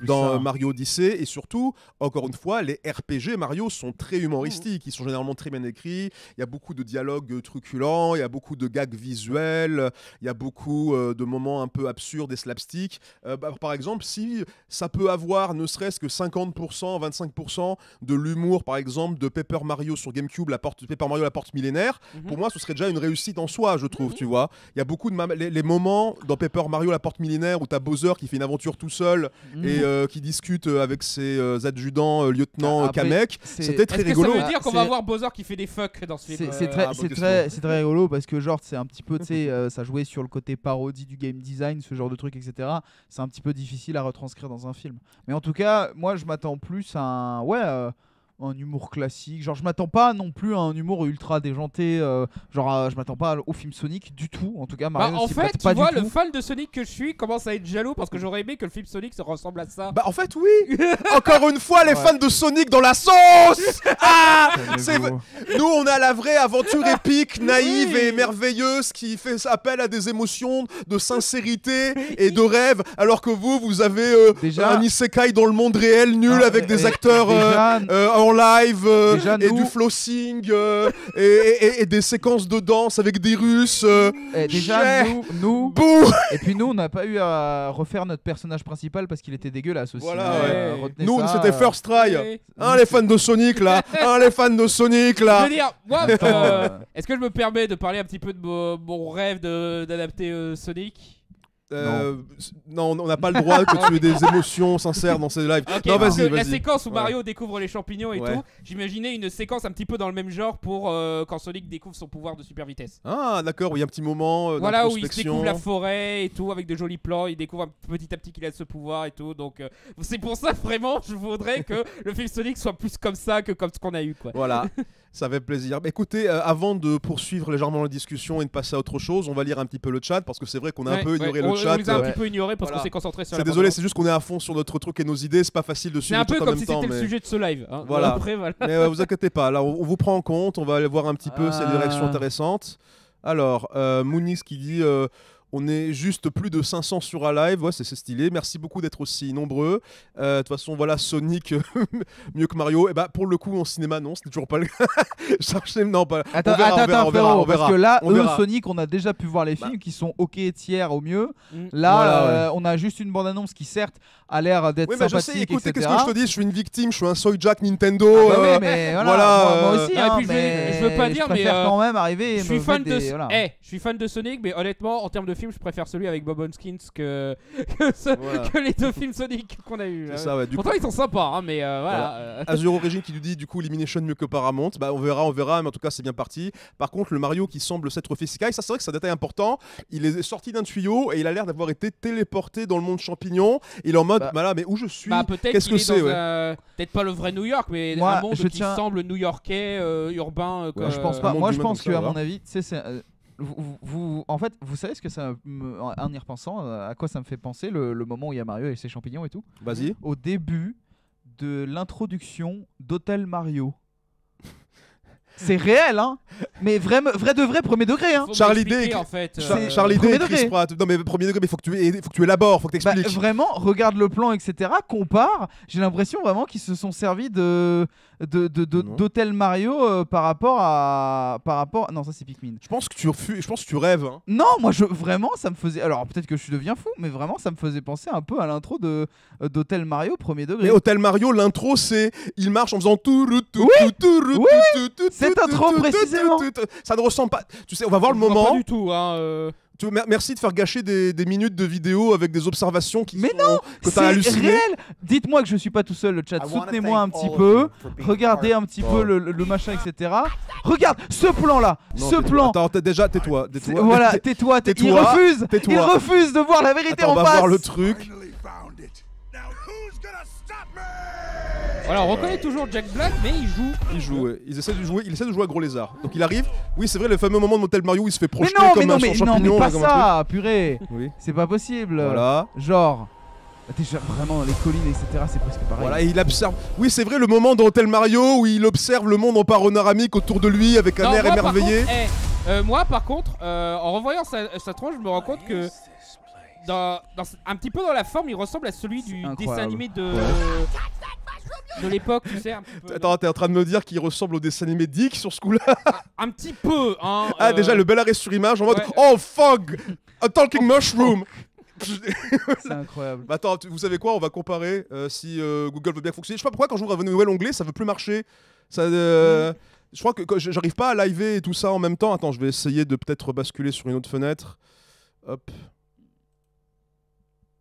dans Mario Odyssey, et surtout, encore une fois, les RPG Mario sont très humoristiques, ils sont généralement très bien écrits, il y a beaucoup de dialogues truculents, il y a beaucoup de gags visuels, il y a beaucoup de moments un peu absurdes et slapstick. Par exemple, si ça peut avoir ne serait-ce que 50%, 25% de l'humour, par exemple, de Paper Mario sur GameCube, Paper Mario la porte millénaire, pour moi, ce serait déjà une réussite en soi, je trouve, tu vois. Il y a beaucoup de les moments dans Paper Mario la porte millénaire où t'as Bowser qui fait une aventure tout seul et qui discute avec ses adjudants, lieutenant Kamek. C'était très rigolo. Est-ce que ça veut dire qu'on va avoir Bowser qui fait des fucks dans ce film? C'est très rigolo parce que genre c'est un petit peu, tu sais, ça jouait sur le côté parodie du game design, ce genre de truc, etc. C'est un petit peu difficile à retranscrire dans un film. Mais en tout cas, moi je m'attends plus à un humour classique, genre je m'attends pas non plus à un humour ultra déjanté, je m'attends pas au film Sonic du tout, en tout cas Mario en fait tu vois, le fan de Sonic que je suis commence à être jaloux parce que j'aurais aimé que le film Sonic se ressemble à ça. En fait oui. Encore une fois les fans de Sonic dans la sauce. Nous on a la vraie aventure épique, naïve et merveilleuse qui fait appel à des émotions de sincérité et de rêve, alors que vous avez un isekai dans le monde réel nul avec des acteurs en live du flossing et des séquences de danse avec des Russes. Déjà nous et puis nous on n'a pas eu à refaire notre personnage principal parce qu'il était dégueulasse aussi. Voilà, nous c'était first try. Les fans de Sonic là. Les fans de Sonic là. Je veux dire, moi, est-ce que je me permets de parler un petit peu de mon rêve d'adapter Sonic? Non, on n'a pas le droit que tu aies des émotions sincères dans ces lives. Non, vas-y. La séquence où Mario découvre les champignons et tout, j'imaginais une séquence un petit peu dans le même genre pour quand Sonic découvre son pouvoir de super vitesse. Ah, d'accord, il y a un petit moment voilà, où il découvre la forêt et tout, avec de jolis plans, il découvre petit à petit qu'il a ce pouvoir et tout. Donc, c'est pour ça, vraiment, je voudrais que le film Sonic soit plus comme ça que comme ce qu'on a eu, quoi. Voilà. Ça fait plaisir. Écoutez, avant de poursuivre légèrement la discussion et de passer à autre chose, on va lire un petit peu le chat parce que c'est vrai qu'on a un peu ignoré le chat. On les a un petit peu ignoré parce qu'on s'est concentré sur la désolé, c'est juste qu'on est à fond sur notre truc et nos idées, c'est pas facile de suivre tout en même temps. C'est un peu comme si c'était le sujet de ce live. Hein. Voilà. Après, voilà. Mais vous inquiétez pas, là on vous prend en compte, on va aller voir un petit peu ces directions intéressantes. Alors, Mounis qui dit... on est juste plus de 500 sur un live, c'est stylé. Merci beaucoup d'être aussi nombreux. De toute façon, voilà, Sonic mieux que Mario. Et pour le coup, en cinéma, non, c'était toujours pas le cas. Non, pas. Attends, parce que là, Sonic, on a déjà pu voir les films qui sont ok tiers au mieux. Là, on a juste une bande-annonce qui certes a l'air d'être sympathique, je sais, écoutez, qu'est-ce que je te dis, je suis une victime, je suis un soy Jack Nintendo. Mais voilà. Moi aussi. Et puis je veux pas dire, mais quand même arriver. Je suis fan de. Je suis fan de Sonic, mais honnêtement, en termes de film, je préfère celui avec Bob Hoskins que les deux films Sonic qu'on a eu. Pourtant ils sont sympas, mais voilà. Azure Origin qui nous dit du coup Elimination mieux que Paramount. On verra, mais en tout cas c'est bien parti. Par contre le Mario qui semble s'être fait Sky, ça c'est vrai que c'est un détail important. Il est sorti d'un tuyau et il a l'air d'avoir été téléporté dans le monde champignon. Il est en mode mais où je suis? Qu'est-ce que c'est? Peut-être pas le vrai New York, mais un monde qui semble new-yorkais, urbain. Je pense pas. Moi je pense que à mon avis, c'est en fait, vous savez ce que ça, en y repensant, à quoi ça me fait penser le moment où il y a Mario et ses champignons et tout. Vas-y. Au début de l'introduction d'Hôtel Mario. C'est réel, hein. Mais vrai de vrai, premier degré, hein. Charlie Day, en fait. Charlie Day et Chris Pratt. Non mais premier degré, mais faut que tu élabores, faut que t'expliques. Vraiment, regarde le plan, etc. Compare. J'ai l'impression vraiment qu'ils se sont servis d'Hôtel Mario par rapport. Non, ça c'est Pikmin. Je pense que tu rêves. Hein. Non, moi vraiment, ça me faisait. Alors peut-être que je deviens fou, mais vraiment, ça me faisait penser un peu à l'intro d'Hôtel Mario premier degré. Mais Hôtel Mario, l'intro, c'est il marche en faisant tout. Cette intro précisément. Ça ne ressemble pas. Tu sais, on va voir le moment. Pas du tout, hein. Merci de faire gâcher des minutes de vidéo avec des observations que t'as halluciné. C'est réel. Dites-moi que je suis pas tout seul, le chat. Soutenez-moi un petit peu. Regardez un petit peu le machin, etc. Regarde ce plan-là. Plan. Attends, déjà, tais-toi. Voilà, tais-toi. Il refuse de voir la vérité en face. On va voir le truc. Voilà, on reconnaît toujours Jack Black, mais il joue. Il joue, ouais. Il essaie de jouer à Gros Lézard. Donc il arrive. Oui, c'est vrai, le fameux moment de Motel Mario où il se fait projeter comme un champignon. Non, mais pas comme ça, purée. Oui. C'est pas possible. Voilà. Genre. Déjà, vraiment, les collines, etc., c'est presque pareil. Voilà, et il observe. Oui, c'est vrai, le moment dans Hotel Mario où il observe le monde en panoramique autour de lui avec un air émerveillé. Moi, par contre, en revoyant sa tronche, je me rends compte que un petit peu dans la forme, il ressemble à celui du dessin animé de l'époque, tu sais. Un petit peu, attends, t'es en train de me dire qu'il ressemble au dessin animé Dick sur ce coup-là? Un petit peu, hein. Déjà, le bel arrêt sur image en mode oh fuck, a talking mushroom. C'est incroyable. Bah attends, vous savez quoi? On va comparer si Google veut bien fonctionner. Je sais pas pourquoi quand j'ouvre un nouvel onglet, ça veut plus marcher. Ça, je crois que j'arrive pas à liver et tout ça en même temps. Attends, je vais essayer de peut-être basculer sur une autre fenêtre. Hop.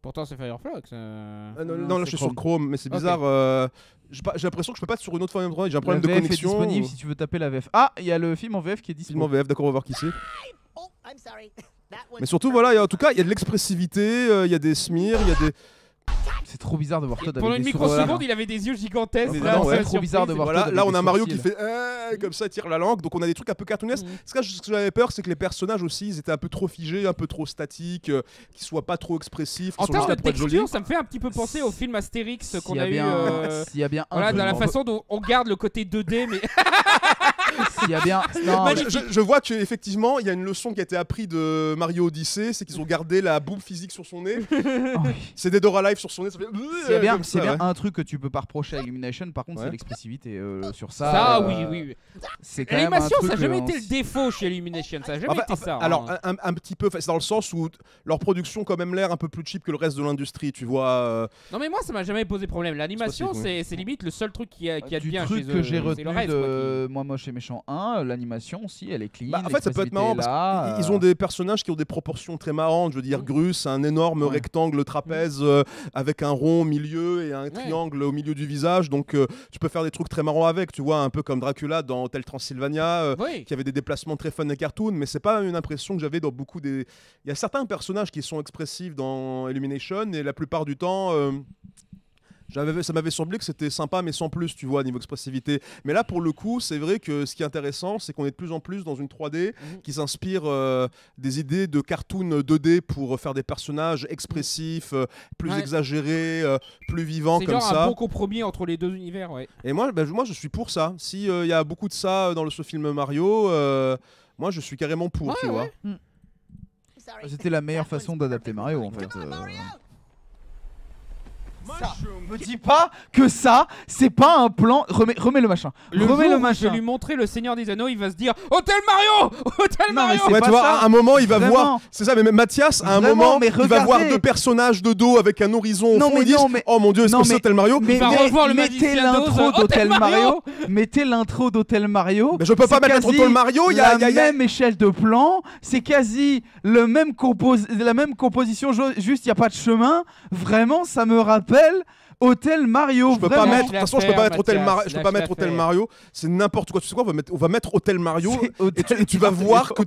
Pourtant c'est Firefox. Non, là je suis sur Chrome, mais c'est bizarre. J'ai l'impression que je peux pas être sur une autre fenêtre. J'ai un problème de connexion. VF est disponible si tu veux taper la VF. Ah, il y a le film en VF qui est disponible. Film en VF, d'accord, on va voir qui c'est. Mais surtout, voilà, en tout cas, il y a de l'expressivité, il y a des smears, il y a des. C'est trop bizarre de voir Todd pendant avec une des microseconde, il avait des yeux gigantesques. C'est trop bizarre de voir voilà, Todd là, avec on a des Mario sourcils. qui fait comme ça, il tire la langue. Donc, on a des trucs un peu cartoonesques. Ce que j'avais peur, c'est que les personnages aussi, ils étaient un peu trop figés, un peu trop statiques, qu'ils soient pas trop expressifs. En termes de texture, ça me fait un petit peu penser au film Astérix qu'on a eu. S'il y a bien un. Voilà, dans la façon dont on garde le côté 2D, mais. S'il y a bien. Non, je vois qu'effectivement, il y a une leçon qui a été apprise de Mario Odyssey, c'est qu'ils ont gardé la boule physique sur son nez. C'est Dead or Alive sur son nez. Ça fait. S'il y a bien un truc que tu peux pas reprocher à Illumination, par contre, c'est l'expressivité sur ça. Ça, oui. C'est quand même un l'animation, truc. ça n'a jamais été le défaut chez Illumination. Ça n'a jamais été ça. Alors, un petit peu, c'est dans le sens où leur production, quand même, l'air un peu plus cheap que le reste de l'industrie, tu vois. Non, mais moi, ça m'a jamais posé problème. L'animation, c'est limite le seul truc qui a de bien chez eux. Du truc que j'ai retenu de Moi Moche et Méchant 1, l'animation aussi, elle est clean. En fait, ça peut être marrant parce qu'ils ont des personnages qui ont des proportions très marrantes. Je veux dire, Grus, un énorme rectangle trapèze avec un rond au milieu et un triangle au milieu du visage. Donc, tu peux faire des trucs très marrants avec. Tu vois, un peu comme Dracula dans Hotel Transylvania, qui avait des déplacements très fun et cartoon. Mais c'est pas une impression que j'avais dans beaucoup des. Il y a certains personnages qui sont expressifs dans Illumination et la plupart du temps. Ça m'avait semblé que c'était sympa mais sans plus, tu vois, niveau expressivité. Mais là, pour le coup, c'est vrai que ce qui est intéressant, c'est qu'on est de plus en plus dans une 3D qui s'inspire des idées de cartoon 2D pour faire des personnages expressifs, plus exagérés, plus vivants comme ça. C'est genre un bon compromis entre les deux univers, ouais. Et moi, je suis pour ça. Si y a beaucoup de ça dans ce film Mario, moi, je suis carrément pour, tu vois. C'était la meilleure façon d'adapter Mario, en fait. Ça. Me dis pas que ça, c'est pas un plan. Remets le machin. Remets le machin. Je vais lui montrer le Seigneur des Anneaux, il va se dire Hôtel Mario, Hôtel Mario. Ouais, tu vois, à un moment, il va voir. C'est ça, mais Mathias, à un moment, il va voir deux personnages de dos avec un horizon au fond. Oh mon Dieu, est-ce que c'est Hôtel Mario? Mettez l'intro d'Hôtel Mario. Mettez l'intro d'Hôtel Mario. Mais je peux pas mettre Hôtel Mario. Il y a la même échelle de plan. C'est quasi la même composition. Juste, il y a pas de chemin. Vraiment, ça me rappelle Hôtel Mario. Je peux pas mettre. De toute façon, je peux pas mettre Hôtel Mario. Je peux pas mettre Hôtel Mario. C'est n'importe quoi. Tu sais quoi? On va mettre Hôtel Mario et tu vas voir que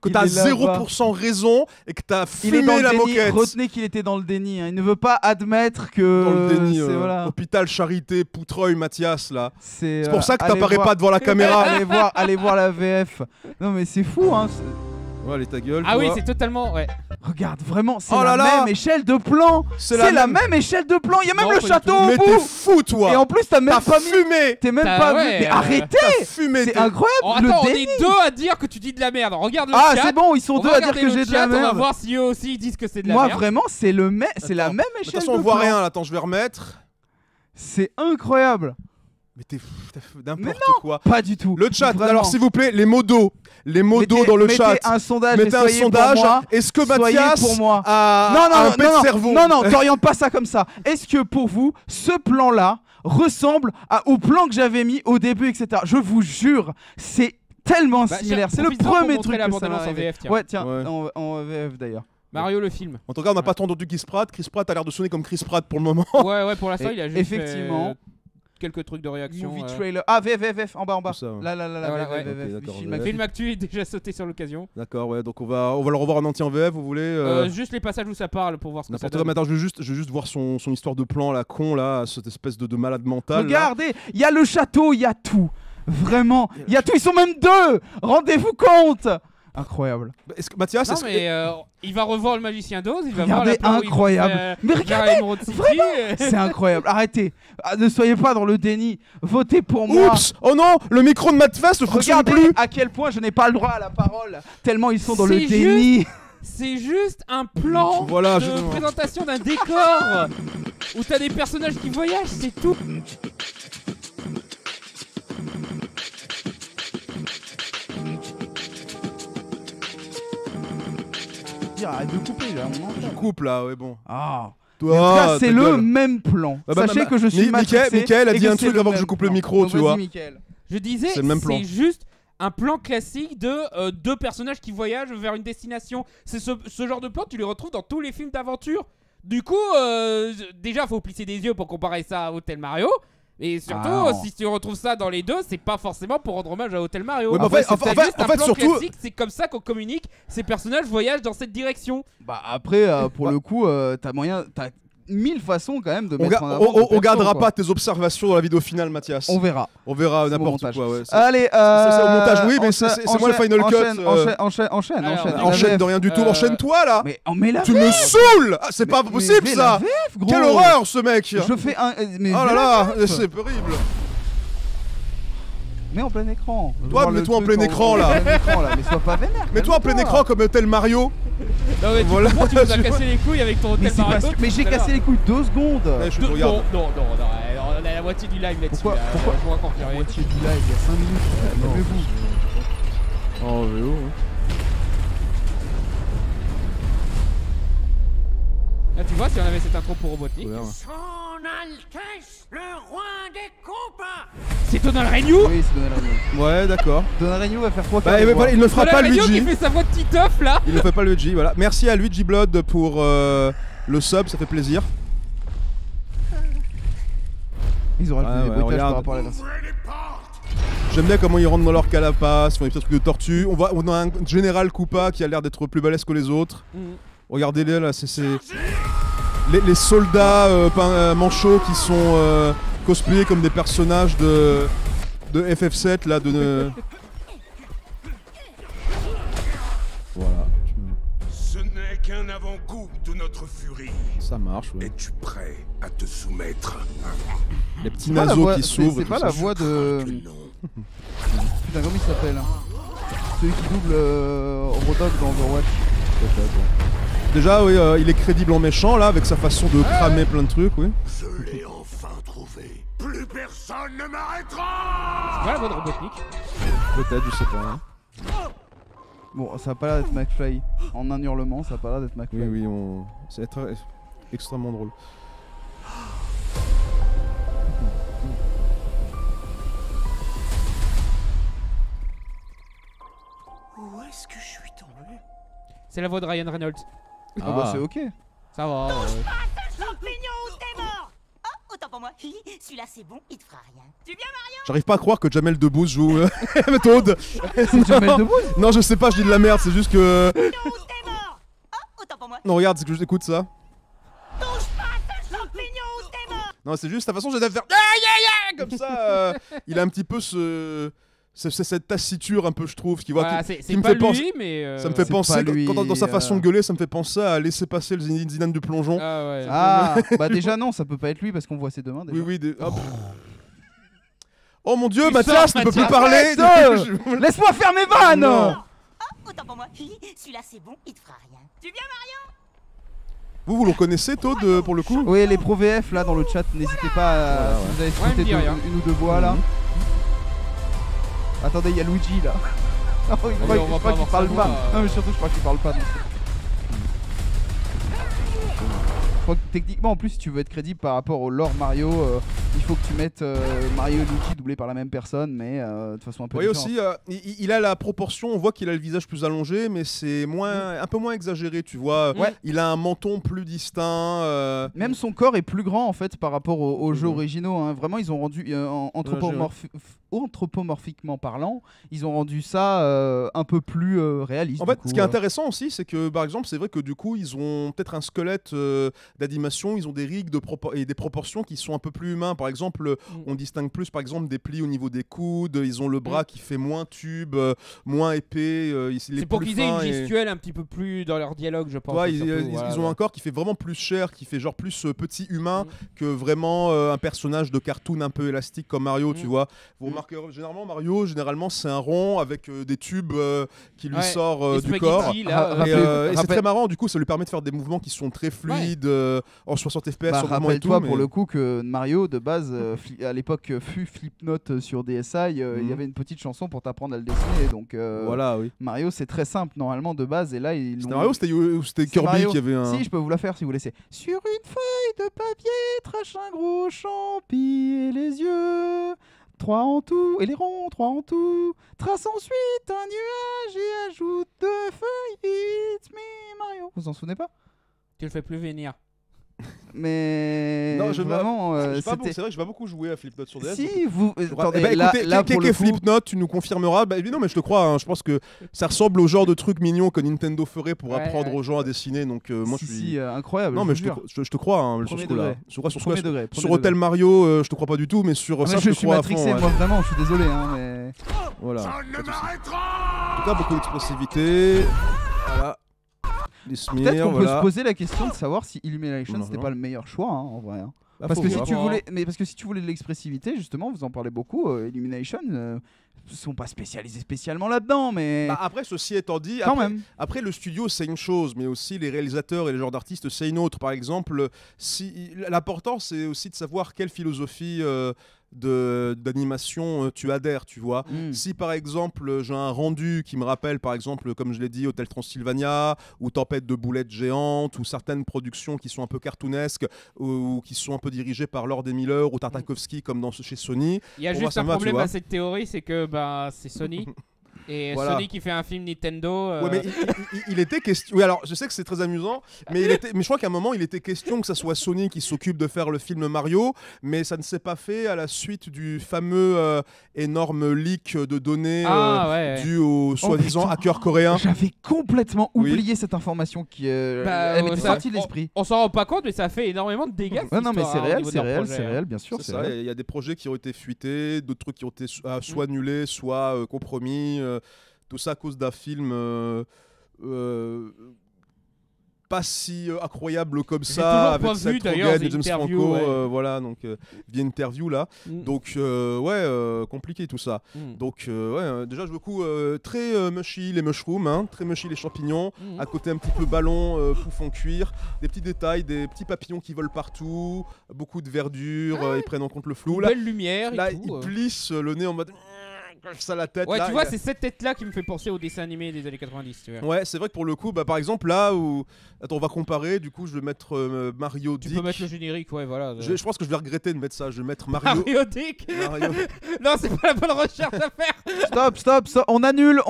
t'as 0% raison et que t'as fumé la moquette. Retenez qu'il était dans le déni. Il ne veut pas admettre que. Dans le déni. Voilà. Hôpital Charité Poutreuil Mathias là. C'est pour ça que t'apparais pas devant la caméra. Allez voir la VF. Non mais c'est fou hein. Ouais, allez ta gueule. Ah oui, c'est totalement. Ouais. Regarde, vraiment, c'est la même échelle de plan. C'est la même échelle de plan. Il y a même le château au bout. Mais t'es fou, toi. Et en plus, t'as même pas fumé. T'es même pas vu. Mais arrêtez. C'est incroyable. Attends, on est deux à dire que tu dis de la merde. Regarde le chat. Ah, c'est bon, ils sont deux à dire que j'ai de la merde. On va voir si eux aussi ils disent que c'est de la merde. Moi, vraiment, c'est la même échelle de plan. De toute façon, on voit rien. Attends, je vais remettre. C'est incroyable. Mais t'es n'importe quoi. Pas du tout. Le chat, vraiment. alors s'il vous plaît, les mots d'eau dans le chat. Mettez un sondage. Est-ce que Mathias a un pet de cerveau? Non, t'orientes pas ça comme ça. Est-ce que pour vous, ce plan-là ressemble au plan que j'avais mis au début, etc. Je vous jure, c'est tellement similaire. C'est le premier truc que ça m'a fait. Ouais, tiens, en VF d'ailleurs. Mario le film. En tout cas, on n'a pas entendu Chris Pratt. Chris Pratt a l'air de sonner comme Chris Pratt pour le moment. Ouais, pour l'instant, il a juste effectivement. quelques trucs de réaction. Movie trailer. Ah, VF, en bas. Tout ça, ouais. Là, voilà, ouais. VF, Ok, d'accord, film VF. actu. Film actu est déjà sauté sur l'occasion. D'accord, ouais, donc on va le revoir en entier en VF, vous voulez Juste les passages où ça parle pour voir ce que ça N'importe quoi, mais donne. attends, je veux juste voir son histoire de plan, la con, là, cette espèce de malade mental. là. Regardez, il y a le château, il y a tout. Vraiment, il y a tout. Ils sont même 2. Rendez-vous compte. Incroyable. Est-ce que Mathias, Non est-ce que- mais il va revoir le magicien d'Oz, il va Regardez, voir la plan où il incroyable. fait, Mais regardez, Emerald City, C'est incroyable. Arrêtez. Ah, ne soyez pas dans le déni. Votez pour moi. Oups! Oh non! Le micro de Matfest ne fonctionne Regardez plus! à quel point je n'ai pas le droit à la parole. Tellement ils sont dans le C'est déni. C'est juste un plan Voilà, de présentation d'un décor où t'as des personnages qui voyagent, c'est tout. Arrête de couper là, on Je entend. coupe là, ouais, bon. Ah. Toi, En tout cas, c'est ta le gueule. même plan. Bah, Sachez que je suis Mickaël matrixé a et dit que un c'est truc le avant que je même coupe le plan. micro, Donc, tu vas-y, vois. Mickaël. Je disais, C'est le même plan. c'est juste un plan classique de deux personnages qui voyagent vers une destination. C'est ce genre de plan, tu les retrouves dans tous les films d'aventure. Du coup, déjà, faut plisser des yeux pour comparer ça à Hotel Mario. Et surtout, Ah, non. si tu retrouves ça dans les deux, c'est pas forcément pour rendre hommage à Hotel Mario. Ouais, mais en Après, fait- c'est en peut-être fait- juste en un fait, plan surtout- classique, c'est comme ça qu'on communique. Ces personnages voyagent dans cette direction. Bah après, pour le coup, t'as moyen, t'as 1000 façons quand même de On, mettre en avant. on gardera pas tes observations dans la vidéo finale, Mathias. On verra. On verra C'est au n'importe montage. quoi. Ouais. C'est- Allez, c'est au montage, oui, mais c'est moi le final cut. Enchaîne. Alors, Enchaîne de rien du tout. Enchaîne-toi là. Mais on met la Tu me saoules. Ah, c'est pas possible ça. gros. Quelle horreur ce mec. Je fais un. Mais Oh là mets la là, VF. c'est horrible. Mets en plein écran. Je veux Toi, voir le mets-toi en truc plein écran, là. en plein écran, là. Mais sois pas vénère. Mets-toi en plein calme-toi. écran comme tel Mario. Non, mais Voilà. tu comprends, tu nous as cassé les couilles avec ton Mais Hotel c'est Mario. parce que. Mais j'ai tout à l'heure. cassé les couilles 2 secondes. Ouais, je te regarde. Non, on a la moitié du live là-dessus. Pourquoi- là, pourquoi- on pourra confirmer. La moitié du live, il y a 5 minutes. Calmez-vous. En VO. Là, tu vois, si on avait cette intro pour Robotnik. Son Altesse, le roi des compas. C'est Donald Renew. Oui, c'est Donald Renew. Ouais, d'accord. Donald Renew va faire 3 Bah, et voilà, il ne fera pas Donald Renew qui Luigi. fait sa voix de Titeuf là. Il ne fait pas Luigi, voilà. Merci à Luigi Blood pour le sub, ça fait plaisir. Ils auraient Ouais, fait des ouais, bruitages regarde. par rapport à la version. Ouvrez les portes. J'aime bien comment ils rentrent dans leur calapace, ils font des petits trucs de tortue. On a un général Koopa qui a l'air d'être plus balèze que les autres. Regardez-les là, c'est les soldats manchots qui sont cosplayés comme des personnages de FF7 là de. Voilà, Ce n'est qu'un avant-goût de notre furie. ça marche. Ouais. Es-tu prêt à te soumettre? Les petits C'est pas la naseaux voix- qui s'ouvrent. C'est et pas tout la ça. voix de. Que non. Putain, comment il s'appelle? Celui qui double Rodok dans Overwatch. Déjà, oui, il est crédible en méchant là, avec sa façon de cramer plein de trucs, oui. Je l'ai enfin trouvé. Plus personne ne m'arrêtera. Voilà la voix de Robotnik. Peut-être, je sais pas. Hein. Bon, ça a pas l'air d'être McFly. En un hurlement, ça a pas l'air d'être McFly. Oui, c'est extrêmement drôle. Où est-ce que je suis tombé? C'est la voix de Ryan Reynolds. Ah bah c'est ok. Ça va. Champignon ou t'es mort. Oh, autant pour moi. Celui-là c'est bon, il te fera rien. Tu viens J'arrive pas à croire que Jamel Debbouze joue Toad. C'est Jamel Debbouze. Non, je sais pas, je dis de la merde, c'est juste que. Champignon ou t'es mort. Oh, autant pour moi. Non, regarde, c'est que j'écoute ça. Touche pas à ce champignon ou t'es mort. Non, c'est juste, de toute façon, j'allais faire. Aïe, comme ça. Il a un petit peu cette taciture, un peu, je trouve, qui voit. Voilà, qui c'est me pas fait lui, penser. mais. Ça me fait c'est penser, pas lui, quand dans sa façon de gueuler, ça me fait penser à laisser passer le Zidane du plongeon. Ah ouais. Ah bah déjà non, ça peut pas être lui parce qu'on voit ses deux mains déjà. Oui, oui, hop. Oh mon dieu, Tu Mathias sors, ne peut plus Mathias. parler. Arrête Laisse-moi faire mes vannes. Non. Oh, autant pour moi. Celui-là c'est bon, il te fera rien. Tu viens Vous le reconnaissez, Toad, pour le coup? Oui, les pro VF là dans le chat, n'hésitez pas à. Si vous avez Ouais, sauté me dit rien. une ou deux voix là. Attendez, il y a Luigi là. Non, on je va crois pas qu'il avoir parle sa pas. voix, Non, mais surtout, je crois qu'il parle pas. Je crois que techniquement, en plus, si tu veux être crédible par rapport au lore Mario, il faut que tu mettes Mario et Luigi doublés par la même personne, mais de façon un peu Oui différente. aussi, il a la proportion, on voit qu'il a le visage plus allongé, mais c'est un peu moins exagéré, tu vois. Ouais. Il a un menton plus distinct. Même son corps est plus grand en fait par rapport aux jeux originaux. Hein. Vraiment, ils ont rendu anthropomorphiquement parlant, ils ont rendu ça un peu plus réaliste. En fait, ce qui est intéressant aussi, c'est que par exemple, c'est vrai que du coup, ils ont peut-être un squelette d'animation, ils ont des rigs et des proportions qui sont un peu plus humains. Par exemple, on distingue plus, par exemple, des plis au niveau des coudes. Ils ont le bras qui fait moins tube, moins épais. C'est pour qu'ils aient une gestuelle un petit peu plus dans leur dialogue, je pense. Ouais, ils ont un corps qui fait vraiment plus cher, qui fait genre plus petit humain que vraiment un personnage de cartoon un peu élastique comme Mario, tu vois. Vous remarquez généralement Mario, c'est un rond avec des tubes qui lui sort du corps. Et c'est très marrant, du coup, ça lui permet de faire des mouvements qui sont très fluides en 60 FPS. Rappelle-toi pour le coup que Mario de base, à l'époque fut Flipnote sur DSi, il y avait une petite chanson pour t'apprendre à le dessiner. Donc voilà, oui. Mario c'est très simple normalement de base et là c'était Mario ou c'était Kirby Mario qui avait un. Si, je peux vous la faire si vous laissez. Sur une feuille de papier, trace un gros champi et les yeux. 3 en tout, et les ronds, 3 en tout. Trace ensuite un nuage et ajoute 2 feuilles. It's me, Mario. Vous en souvenez pas? Tu le fais plus venir. Mais non, vraiment, c'est vrai que je vais beaucoup jouer à Flipnote sur DS. Si vous, attendez, écoutez, pour le Flipnote, tu nous confirmeras. Bah, non, mais je te crois. Hein, je pense que ça ressemble au genre de truc mignon que Nintendo ferait pour apprendre aux gens à dessiner. Donc moi, je suis incroyable. Non, mais je te crois. Hein, sur ce coup-là. Sur Hotel Mario, je te crois pas du tout, mais sur ça, je te crois à fond. Moi, vraiment, je suis désolé. Mais voilà. Ça ne m'arrêtera. En tout cas, beaucoup d'expressivité. Voilà. Peut-être qu'on peut se poser la question de savoir si Illumination c'était pas le meilleur choix en vrai. Parce que si tu voulais de l'expressivité, justement, vous en parlez beaucoup, Illumination sont pas spécialisés spécialement là-dedans, mais après ceci étant dit, après le studio c'est une chose, mais aussi les réalisateurs et les genres d'artistes c'est une autre. Par exemple, l'important c'est aussi de savoir quelle philosophie d'animation tu adhères, tu vois. Si par exemple j'ai un rendu qui me rappelle par exemple, comme je l'ai dit, Hotel Transylvania ou Tempête de boulettes géantes ou certaines productions qui sont un peu cartoonesques ou qui sont un peu dirigées par Lord et Miller ou Tartakovsky comme chez Sony. Il y a juste un problème à cette théorie, c'est que c'est Sony. Et voilà. Sony qui fait un film Nintendo. Ouais, mais il était question. Oui, alors je sais que c'est très amusant, mais je crois qu'à un moment il était question que ça soit Sony qui s'occupe de faire le film Mario, mais ça ne s'est pas fait à la suite du fameux énorme leak de données dû au soi-disant hacker coréen. J'avais complètement oublié cette information qui elle m'était sortie de l'esprit. On s'en rend pas compte, mais ça fait énormément de dégâts. Non, mais c'est réel, bien sûr. C'est ça. Il y a des projets qui ont été fuités, d'autres trucs qui ont été soit annulés, soit compromis. Tout ça à cause d'un film pas si incroyable comme ça, avec Seth Rogen et James Franco, voilà, donc via interview là. Donc compliqué tout ça. Donc déjà je veux beaucoup très mushy les mushrooms, hein, très mushy les champignons, à côté un petit peu ballon, pouf en cuir, des petits détails, des petits papillons qui volent partout, beaucoup de verdure, ils prennent en compte le flou. Belle lumière. Là, et tout, ils plissent le nez en mode. Ça la tête. Ouais, là, tu vois, c'est cette tête-là qui me fait penser au dessin animé des années 90. Tu vois. Ouais, c'est vrai que pour le coup, par exemple, là où. Attends, on va comparer. Du coup, je vais mettre Mario Dick. Tu peux mettre le générique, ouais, voilà. Je pense que je vais regretter de mettre ça. Je vais mettre Mario. Mario Dick. Non, c'est pas la bonne recherche à faire. Stop. On annule.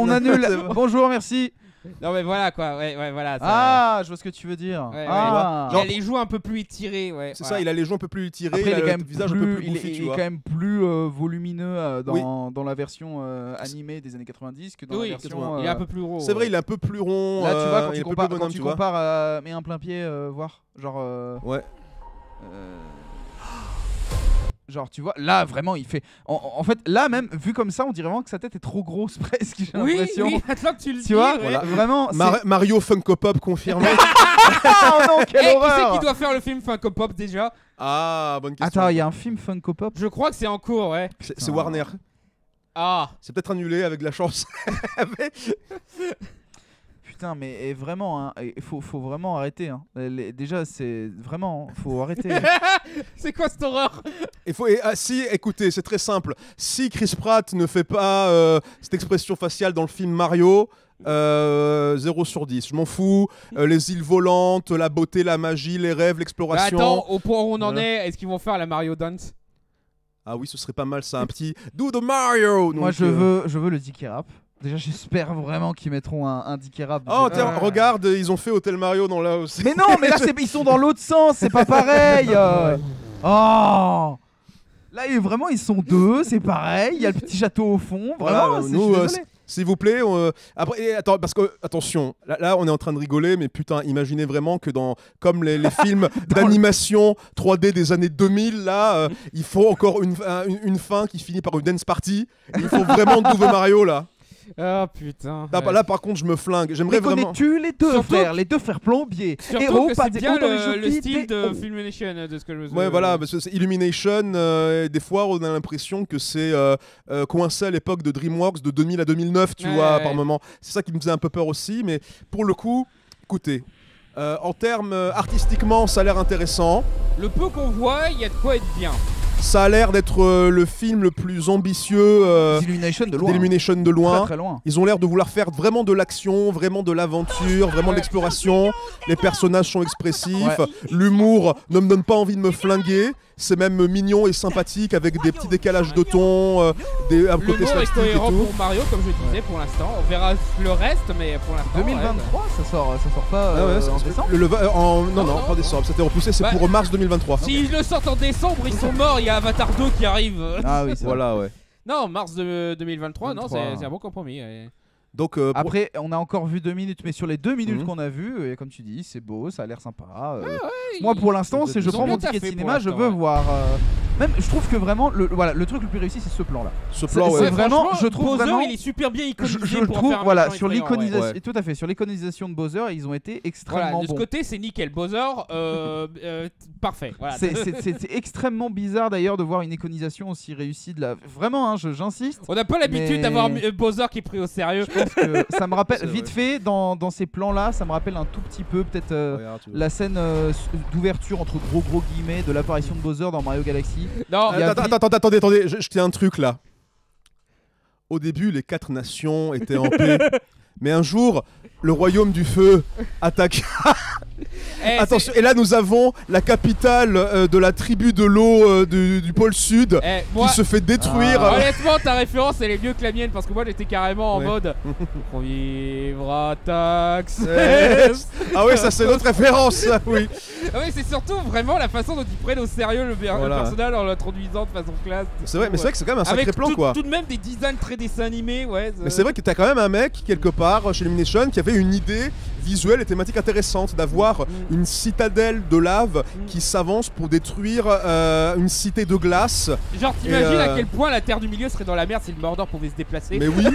Bonjour, merci. Non mais voilà quoi, voilà. Ça... je vois ce que tu veux dire. Il a les joues un peu plus étirées, C'est ça, il a les joues un peu plus étirées, après, il a le visage un peu plus bouffi, il est quand même plus volumineux dans la version animée des années 90 que dans la version... il est un peu plus rond. C'est vrai, il est un peu plus rond. Là, tu vois, quand tu compares, mets un plein pied, voir. Genre... Ouais. Genre tu vois, là vraiment il fait... En fait là même, vu comme ça, on dirait vraiment que sa tête est trop grosse presque, j'ai l'impression. Oui, maintenant que tu le dis. Tu vois, voilà. Vraiment... Mario Funko Pop confirmé. Oh non, quelle horreur. Qui c'est qui doit faire le film Funko Pop déjà? Ah, bonne question. Attends, il y a un film Funko Pop? Je crois que c'est en cours, ouais. C'est Warner. Ah. C'est peut-être annulé avec de la chance. Putain, mais vraiment, il faut vraiment arrêter. Hein. Déjà, c'est vraiment, faut arrêter. C'est quoi cette horreur? Écoutez, c'est très simple. Si Chris Pratt ne fait pas cette expression faciale dans le film Mario, 0 sur 10. Je m'en fous. Les îles volantes, la beauté, la magie, les rêves, l'exploration. Attends, au point où on en est, est-ce qu'ils vont faire la Mario Dance? Ah oui, ce serait pas mal ça, un petit Do the Mario. Moi, Donc, je veux le Dicky Rap. Déjà, j'espère vraiment qu'ils mettront un Dicky Rap. Oh tiens, regarde, ils ont fait Hotel Mario dans là aussi. Mais non, mais là, ils sont dans l'autre sens, c'est pas pareil. Oh. Là, vraiment, ils sont deux, c'est pareil. Il y a le petit château au fond. Voilà, Vraiment, nous, je suis désolé. s'il vous plaît, après, attends, parce que attention, là on est en train de rigoler, mais putain, imaginez vraiment que comme les films d'animation 3D des années 2000, là, il faut encore une fin qui finit par une dance party. Il faut vraiment de nouveau Mario là. Ah putain. Là, par contre, je me flingue. J'aimerais Mais vraiment. connais-tu les deux Surtout- les deux frères plombiers, Surtout héros, que pas c'est des bien héros dans les jeux le vidéo, style des de héros. Filmination de ce que je me souviens. Ouais, voilà, parce que c'est Illumination, des fois on a l'impression que c'est coincé à l'époque de DreamWorks de 2000 à 2009, tu vois, par moment. C'est ça qui me faisait un peu peur aussi, mais pour le coup, écoutez, en termes artistiquement, ça a l'air intéressant. Le peu qu'on voit, il y a de quoi être bien. Ça a l'air d'être le film le plus ambitieux Illumination de loin. d'Illumination de loin. Très, très loin. Ils ont l'air de vouloir faire vraiment de l'action, vraiment de l'aventure, vraiment de l'exploration. Les personnages sont expressifs. Ouais. L'humour ne me donne pas envie de me flinguer. C'est même mignon et sympathique avec des petits décalages de ton, un côté L'humour est slapstick et cohérent tout. pour Mario, comme je disais, pour l'instant. On verra le reste, mais pour l'instant. 2023, ça sort pas Ah ouais, en c'est- décembre. non, Non, pas non. décembre. C'était repoussé, c'est Bah, pour mars 2023. S'ils le sortent en décembre, ils sont morts. Il y a Avatar 2 qui arrive. Ah oui, c'est vrai. Voilà, ouais. Non, mars 2023, non, 23. c'est un bon compromis. Ouais. Donc, Après, on a encore vu 2 minutes, mais sur les 2 minutes Mhm. qu'on a vues, et comme tu dis, c'est beau, ça a l'air sympa. Moi, pour l'instant, ils je ont prends bien mon ticket de taffé pour cinéma, je l'instant, veux ouais. voir. Même, je trouve que vraiment, le truc le plus réussi, c'est ce plan-là. ce plan, c'est ouais. vraiment- franchement, je trouve Bowser, vraiment- il est super bien iconisé Je pour trouve, faire un voilà, méchant sur effrayant, ouais. l'iconisation, Ouais. tout à fait, sur l'iconisation de Bowser, ils ont été Voilà, extrêmement de ce bons. côté, c'est nickel. Bowser, parfait. Voilà. C'est extrêmement bizarre d'ailleurs de voir une iconisation aussi réussie de la. Vraiment, hein, j'insiste. On n'a pas l'habitude Mais- d'avoir Bowser qui est pris au sérieux. Je pense que ça me rappelle C'est vite vrai. fait dans ces plans-là, ça me rappelle un tout petit peu peut-être Regarde, tu vois. la scène d'ouverture entre gros guillemets de l'apparition de Bowser dans Mario Galaxy. Non, Il y a Attendez, je tiens un truc là. Au début, les 4 nations étaient en paix. Mais un jour, le royaume du feu attaque. eh, Attention, et là nous avons la capitale de la tribu de l'eau du pôle sud moi, qui se fait détruire. honnêtement, ta référence elle est mieux que la mienne parce que moi j'étais carrément en Ouais. mode on vivra taxe. Ah ouais, ça c'est notre référence, ça, oui. Ah ouais, c'est surtout vraiment la façon dont ils prennent au sérieux le Voilà. personnage en l'introduisant de façon classe. C'est vrai, mais c'est vrai que c'est quand même un sacré Avec plan quoi. tout de même des designs très dessins animés, ouais. Mais c'est vrai que t'as quand même un mec quelque part chez Illumination qui avait une idée visuelle et thématique intéressante d'avoir une citadelle de lave qui s'avance pour détruire une cité de glace. Genre, t'imagines Et, à quel point la Terre du Milieu serait dans la merde si le Mordor pouvait se déplacer. Mais oui.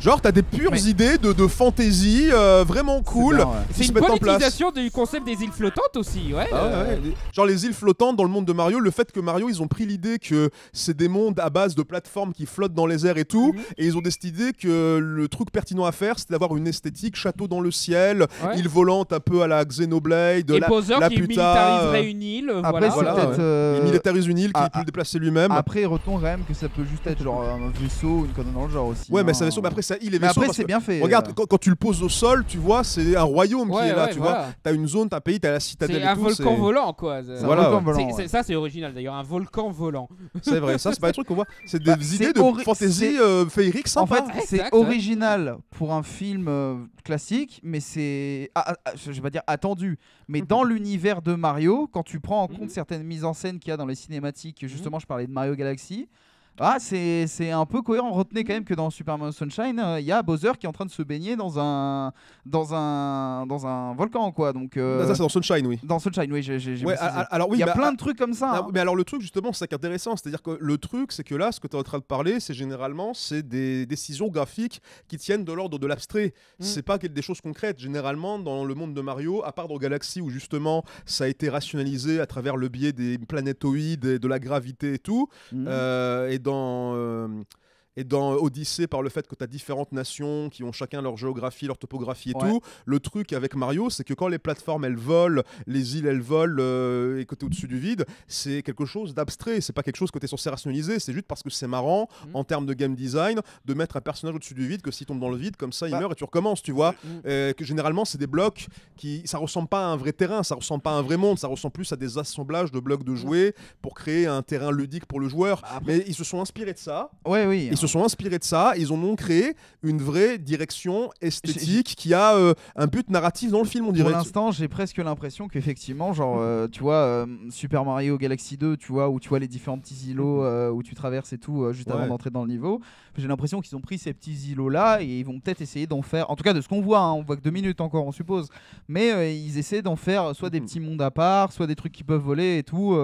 Genre t'as des pures Mais- idées de fantasy vraiment cool bien, ouais. qui C'est se une mettent bonne en place. utilisation du concept des îles flottantes aussi, ouais. Ah ouais, ouais. Genre les îles flottantes dans le monde de Mario, le fait que Mario ils ont pris l'idée que c'est des mondes à base de plateformes qui flottent dans les airs et tout, et ils ont décidé que le truc pertinent à faire c'était d'avoir une esthétique château dans le ciel, Ouais. île volante un peu à la Xenoblade, Et la, Bowser la qui puta, militariserait une île, Après, voilà. c'est Voilà, peut-être. ouais. Il militarise une île qui ah, peut le déplacer lui-même. Après, retenons quand même que ça peut juste être genre un vaisseau ou une connerie dans le genre aussi. Ouais, mais hein. ça vaisseau, mais après ça île et Mais vaisseau. après, parce c'est que- bien fait. Regarde, quand tu le poses au sol, tu vois, c'est un royaume qui Ouais, est là, ouais, tu vois. voilà. T'as une zone, t'as un pays, t'as la citadelle C'est et un tout. volcan volant, quoi. C'est un Voilà, volcan ouais. volant, ouais. Ça, c'est original d'ailleurs, un volcan volant. C'est vrai, ça c'est pas des trucs qu'on voit. C'est des Bah, idées c'est de ori- fantasy féerique En sympa. fait, c'est Exact, ouais. original pour un film classique, mais c'est, je vais pas dire attendu, mais dans l'univers de Mario, quand tu prends en compte certaines mises en scène qu'il y a dans les cinématiques, justement, je parlais de Mario Galaxy. Ah, c'est un peu cohérent. Retenez quand même que dans Super Mario Sunshine, il y a Bowser qui est en train de se baigner dans un volcan, quoi. Donc Ça c'est dans Sunshine, oui. dans Sunshine, oui, j'ai Ouais, précisé. alors oui, Il y a bah, plein de trucs comme ça. ah, hein. mais alors le truc justement, c'est ça qui est intéressant, c'est-à-dire que le truc, c'est que là, ce que tu es en train de parler, c'est généralement c'est des décisions graphiques qui tiennent de l'ordre de l'abstrait. C'est pas des choses concrètes. Généralement, dans le monde de Mario, à part dans Galaxy où justement ça a été rationalisé à travers le biais des planétoïdes et de la gravité et tout, Mhm. Et dans Odyssey, par le fait que tu as différentes nations qui ont chacun leur géographie, leur topographie et tout, le truc avec Mario, c'est que quand les plateformes elles volent, les îles elles volent et que tu es au-dessus du vide, c'est quelque chose d'abstrait. C'est pas quelque chose que tu es censé rationaliser, c'est juste parce que c'est marrant en termes de game design de mettre un personnage au-dessus du vide que s'il tombe dans le vide, comme ça il meurt et tu recommences, tu vois. Que généralement, c'est des blocs qui. Ça ressemble pas à un vrai terrain, ça ressemble pas à un vrai monde, ça ressemble plus à des assemblages de blocs de jouets pour créer un terrain ludique pour le joueur. Mais ils se sont inspirés de ça. Ils se sont inspirés de ça, ils en ont créé une vraie direction esthétique qui a un but narratif dans le film, on dirait. Pour l'instant, j'ai presque l'impression qu'effectivement, genre, tu vois, Super Mario Galaxy 2, tu vois, où tu vois les différents petits îlots où tu traverses et tout, juste avant d'entrer dans le niveau. J'ai l'impression qu'ils ont pris ces petits îlots-là et ils vont peut-être essayer d'en faire, en tout cas de ce qu'on voit, on voit que 2 minutes encore, on suppose, mais ils essaient d'en faire soit des petits mondes à part, soit des trucs qui peuvent voler et tout.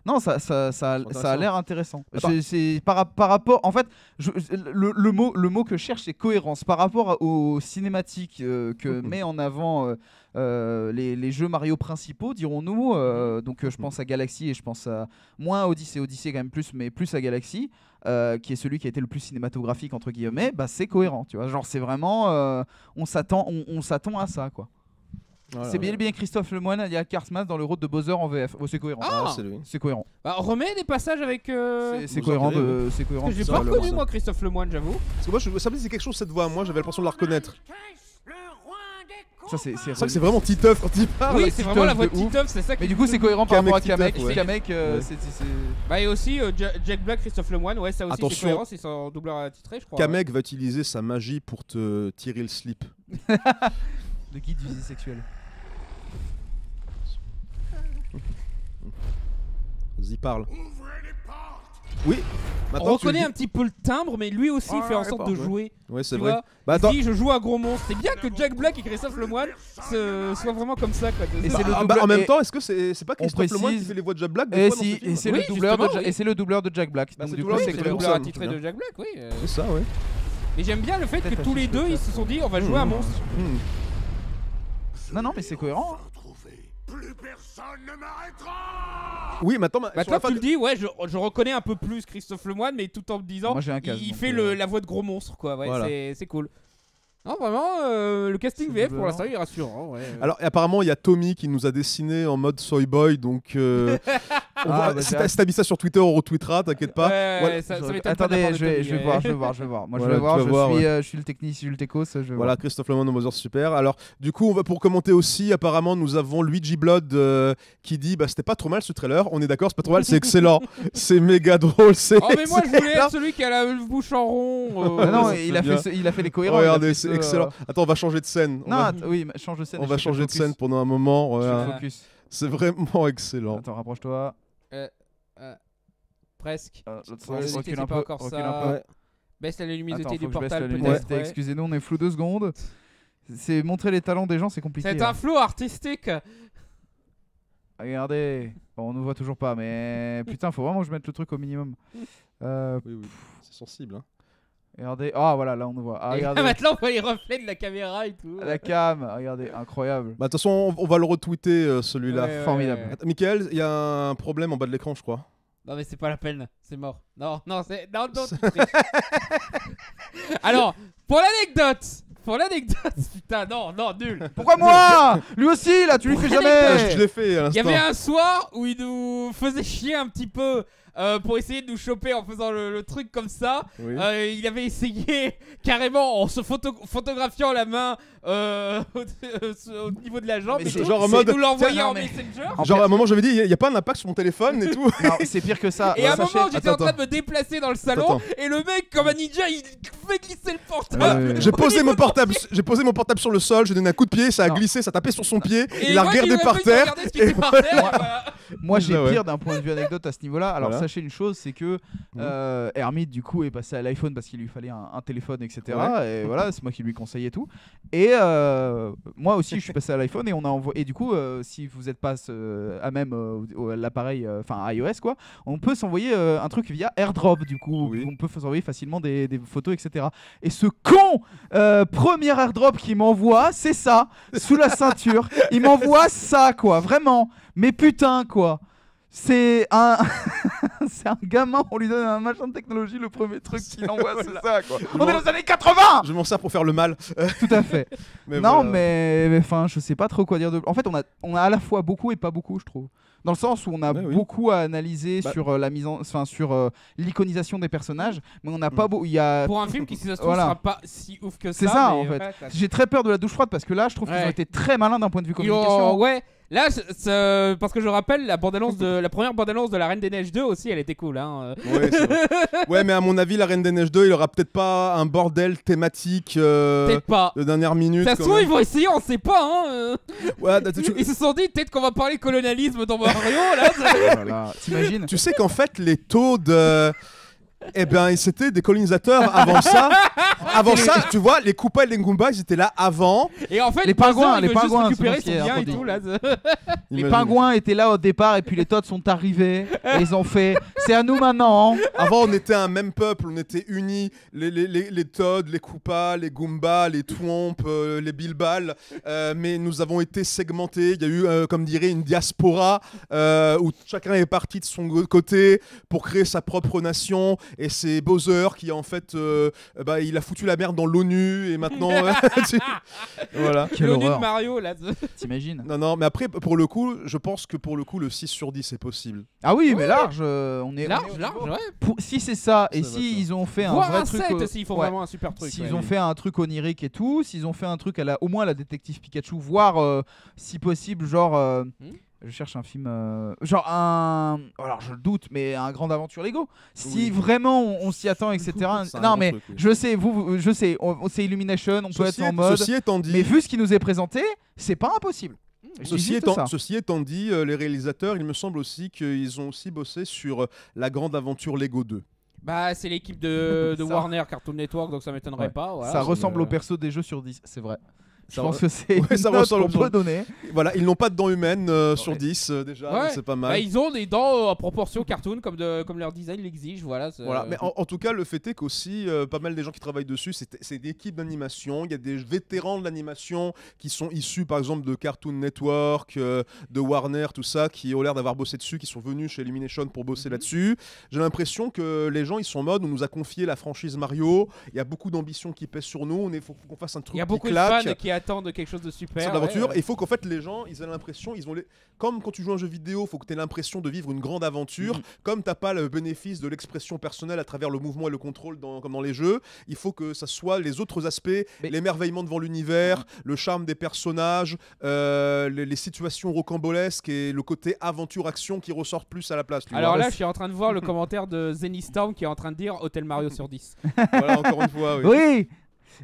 Non, ça a l'air intéressant. C'est par rapport, en fait, le mot que je cherche, c'est cohérence par rapport aux cinématiques que met en avant les jeux Mario principaux, dirons-nous. Donc je pense à Galaxy et je pense à moins à Odyssey quand même plus, mais plus à Galaxy, qui est celui qui a été le plus cinématographique entre guillemets. Bah c'est cohérent, tu vois. Genre c'est vraiment, on s'attend à ça, quoi. Voilà, c'est bien Christophe Lemoine, il y a Cartman dans le rôle de Bowser en VF. C'est cohérent. C'est cohérent. Bah, remets des passages avec. C'est cohérent. C'est cohérent. Parce que j'ai pas reconnu moi Christophe Lemoine, j'avoue. Parce que moi, ça me dit quelque chose cette voix. Moi, j'avais l'impression de la reconnaître. Ça c'est vrai que c'est vraiment Titeuf quand il parle. Oui, c'est vraiment la voix de Titeuf, c'est ça. Mais du coup, c'est cohérent par rapport à Kamek. Kamek, Bah et aussi Jack Black, Christophe Lemoine, ouais, ça aussi c'est cohérent, c'est son doubleur attitré, je crois. Kamek va utiliser sa magie pour te tirer le slip. De guide visée sexuelle. Vas-y, parle. Oui. On reconnaît un petit peu le timbre, mais lui aussi il fait en sorte de jouer. Ouais, c'est vrai. Bah attends, je joue un gros monstre. C'est bien que Jack Black et Christophe Lemoine soient vraiment comme ça, quoi. Et c'est le en même temps, est-ce que c'est pas Christophe Lemoine qui fait les voix de Jack Black? Et c'est le doubleur de Jack Black. Donc du coup, c'est le doubleur attitré de Jack Black, oui. C'est ça, ouais. Et j'aime bien le fait que tous les deux ils se sont dit on va jouer un monstre. Non, mais c'est cohérent. Plus personne ne m'arrêtera. Oui, maintenant, toi tu le dis, ouais, je reconnais un peu plus Christophe Lemoine, mais tout en me disant, moi, j'ai un casque, il fait la voix de gros monstre, quoi. Ouais, voilà. C'est cool. Non, vraiment, le casting VF pour l'instant il est rassurant. Ouais. Alors, apparemment, il y a Tommy qui nous a dessiné en mode Soy Boy, donc si t'as mis ça sur Twitter, on retweetera, t'inquiète pas. Ouais, ça attendez, je vais voir. Moi, je suis le technicien, le techos. Voilà, Christophe Lemoine, Mother super. Alors, du coup, pour commenter aussi, apparemment, nous avons Luigi Blood qui dit c'était pas trop mal ce trailer. On est d'accord, c'est pas trop mal, c'est excellent. C'est méga drôle. Oh, mais moi, je voulais être celui qui a la bouche en rond. Non, il a fait les cohérents. Regardez, c'est excellent. Attends, on va changer de scène. Change de scène. On va changer de scène pendant un moment. Voilà. Focus. C'est vraiment excellent. Attends, rapproche-toi. Presque. Recule un peu. Encore ça. Ouais. Baisse la luminosité du portable. Excusez-nous, on est flou 2 secondes. C'est montrer les talents des gens, c'est compliqué. C'est un flow artistique. Regardez. Bon, on ne voit toujours pas, mais putain, faut vraiment que je mette le truc au minimum. Oui, c'est sensible. Hein. Regardez, voilà, là on nous voit. Regardez. Maintenant on voit les reflets de la caméra et tout. La cam, regardez, incroyable. De toute façon, on va le retweeter celui-là. Formidable. Attends, Michael, il y a un problème en bas de l'écran, je crois. Non mais c'est pas la peine, c'est mort. Non, c'est... Non. Alors, pour l'anecdote, putain, non, nul. Pourquoi moi? Lui aussi, là, tu lui fais jamais. Je l'ai fait à l'instant. Il y avait un soir où il nous faisait chier un petit peu pour essayer de nous choper en faisant le truc comme ça. Oui. Il avait essayé carrément en se photographiant la main au niveau de la jambe. Mais genre en mode, nous l'envoyer en Messenger. Genre à un moment j'avais dit il y a pas un impact sur mon téléphone et tout. Non, c'est pire que ça. Et à un moment j'étais en train de me déplacer dans le salon et le mec comme un ninja il fait glisser le portable. J'ai posé mon portable sur le sol, j'ai donné un coup de pied, ça a glissé, ça tapait sur son pied, il a regardé par terre. Moi j'ai pire d'un point de vue anecdote à ce niveau-là. Alors sachez une chose, c'est que Hermite du coup est passé à l'iPhone parce qu'il lui fallait un téléphone, etc. Et voilà, c'est moi qui lui conseillais tout. Et moi aussi je suis passé à l'iPhone et on a envoyé. Et du coup, si vous n'êtes pas à même l'appareil, enfin iOS quoi, on peut s'envoyer un truc via AirDrop du coup. On peut s'envoyer facilement des photos, etc. Et ce con premier AirDrop qu'il m'envoie, c'est ça, sous la ceinture. Il m'envoie ça quoi, vraiment. Mais putain quoi. C'est un... c'est un gamin, on lui donne un machin de technologie, le premier truc qu'il envoie, c'est ça, quoi. On est dans les années 80. Je m'en sers pour faire le mal. Tout à fait. Mais non, voilà. mais enfin, je sais pas trop quoi dire de... En fait, on a à la fois beaucoup et pas beaucoup, je trouve. Dans le sens où on a Ouais, oui. beaucoup à analyser Bah. sur la mise en... enfin, sur l'iconisation des personnages, mais on n'a pas beaucoup... Il y a... Pour un film qui, si ça se trouve, Voilà. sera pas si ouf que ça. C'est ça, mais en fait. ouais, ça- J'ai très peur de la douche froide parce que là, je trouve qu'ils Ouais. ont été très malins d'un point de vue Ils ont- communication. ouais, là, parce que je rappelle, la première bande-annonce de La Reine des Neiges 2 aussi, elle était cool. Hein. Ouais, c'est vrai. Ouais, mais à mon avis, La Reine des Neiges 2, il aura peut-être pas un bordel thématique Peut-être pas. de dernière minute. Ça se quand trouve, même. ils vont essayer, on sait pas. Hein. Ouais, Ils se sont dit, peut-être qu'on va parler colonialisme dans Mario. Là. Voilà. T'imagines Tu sais qu'en fait, les taux de. Eh ben, c'était des colonisateurs avant ça. Avant ça, tu vois, les Koopas et les Goombas, ils étaient là avant. Et en fait, Les pingouins, Bowser, il veut juste selon récupérer ce qui son est bien et entendu. tout. Là. Les Imagine. pingouins étaient là au départ et puis les Toads sont arrivés et ils ont fait c'est à nous maintenant. Avant, on était un même peuple, on était unis. Les Toads, les Koopas, les Goombas, les Thwomp, les Bilbal. Mais nous avons été segmentés. Il y a eu, comme dirait, une diaspora où chacun est parti de son côté pour créer sa propre nation. Et c'est Bowser qui, en fait, il a foutu la merde dans l'ONU. Et maintenant. Voilà. Quelle L'ONU de horreur. Mario, là. T'imagines? Non, mais après, pour le coup, je pense que pour le coup, le 6 sur 10 est possible. Ah oui, mais large, on est Large, on est au large, niveau. ouais. Si c'est ça et Ça va, si ça. ils ont fait un Voir vrai un truc 7 s'ils font ouais. vraiment un super truc. S'ils ouais. ont fait un truc onirique et tout, s'ils ont fait un truc au moins à la détective Pikachu, voire si possible, genre. Je cherche un film. Genre un. Alors je le doute, mais un Grande Aventure Lego. Si Oui. vraiment on s'y attend, etc. C'est un Non, grand mais truc, oui. je sais, je sais, c'est Illumination, on peut être en mode. Ceci étant dit, Mais vu ce qui nous est présenté, c'est pas impossible. Je dis juste ça. Ceci étant dit, les réalisateurs, il me semble aussi qu'ils ont aussi bossé sur la grande aventure Lego 2. Bah, c'est l'équipe de Ça. Warner Cartoon Network, donc ça m'étonnerait Ouais. pas. Voilà, Ça c'est, ressemble au perso des jeux sur 10, c'est vrai. Je Ça pense re- que c'est Ouais, une ça note ressemble qu'on au- peut donner. Voilà, ils n'ont pas de dents humaines sur Ouais. 10 déjà, Ouais. donc c'est pas mal. Bah, ils ont des dents en proportion cartoon comme leur design l'exige. Voilà, Voilà, mais en tout cas, le fait est qu'aussi, pas mal des gens qui travaillent dessus, c'est une équipe d'animation. Il y a des vétérans de l'animation qui sont issus, par exemple, de Cartoon Network, de Warner, tout ça, qui ont l'air d'avoir bossé dessus, qui sont venus chez Illumination pour bosser là-dessus. J'ai l'impression que les gens, ils sont en mode, on nous a confié la franchise Mario, il y a beaucoup d'ambition qui pèse sur nous, il faut qu'on fasse un truc il y a qui beaucoup de claque. fans qui attendent quelque chose de super. Sur l'aventure, ouais, et il faut qu'en fait les gens ils aient l'impression, comme quand tu joues à un jeu vidéo, il faut que tu aies l'impression de vivre une grande aventure. Comme t'as pas le bénéfice de l'expression personnelle à travers le mouvement et le contrôle comme dans les jeux, il faut que ça soit les autres aspects, l'émerveillement devant l'univers, le charme des personnages, les situations rocambolesques et le côté aventure-action qui ressortent plus à la place. tu Alors vois. là, je suis en train de voir le commentaire de Zenny Storm qui est en train de dire Hotel Mario sur 10. Voilà, encore une fois, oui. Oui.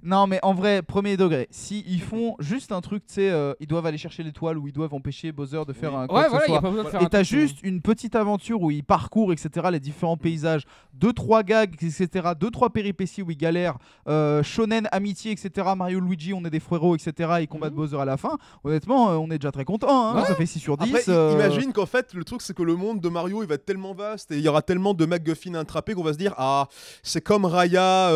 Non, mais en vrai, premier degré. Si ils font juste un truc, tu sais, ils doivent aller chercher l'étoile ou ils doivent empêcher Bowser de faire un quoi Ouais, que voilà, ce il y a soit. pas besoin de faire Et un t'as truc, juste une petite aventure où il parcourt, etc., les différents paysages, 2-3 gags, etc., 2-3 péripéties où il galère, shonen, amitié, etc., Mario, Luigi, on est des frérots, etc., ils combattent Bowser à la fin. Honnêtement, on est déjà très content, hein. Ouais. Ça fait 6 sur 10. Après, imagine qu'en fait, le truc, c'est que le monde de Mario, il va être tellement vaste et il y aura tellement de MacGuffin à attraper qu'on va se dire, ah, c'est comme Raya,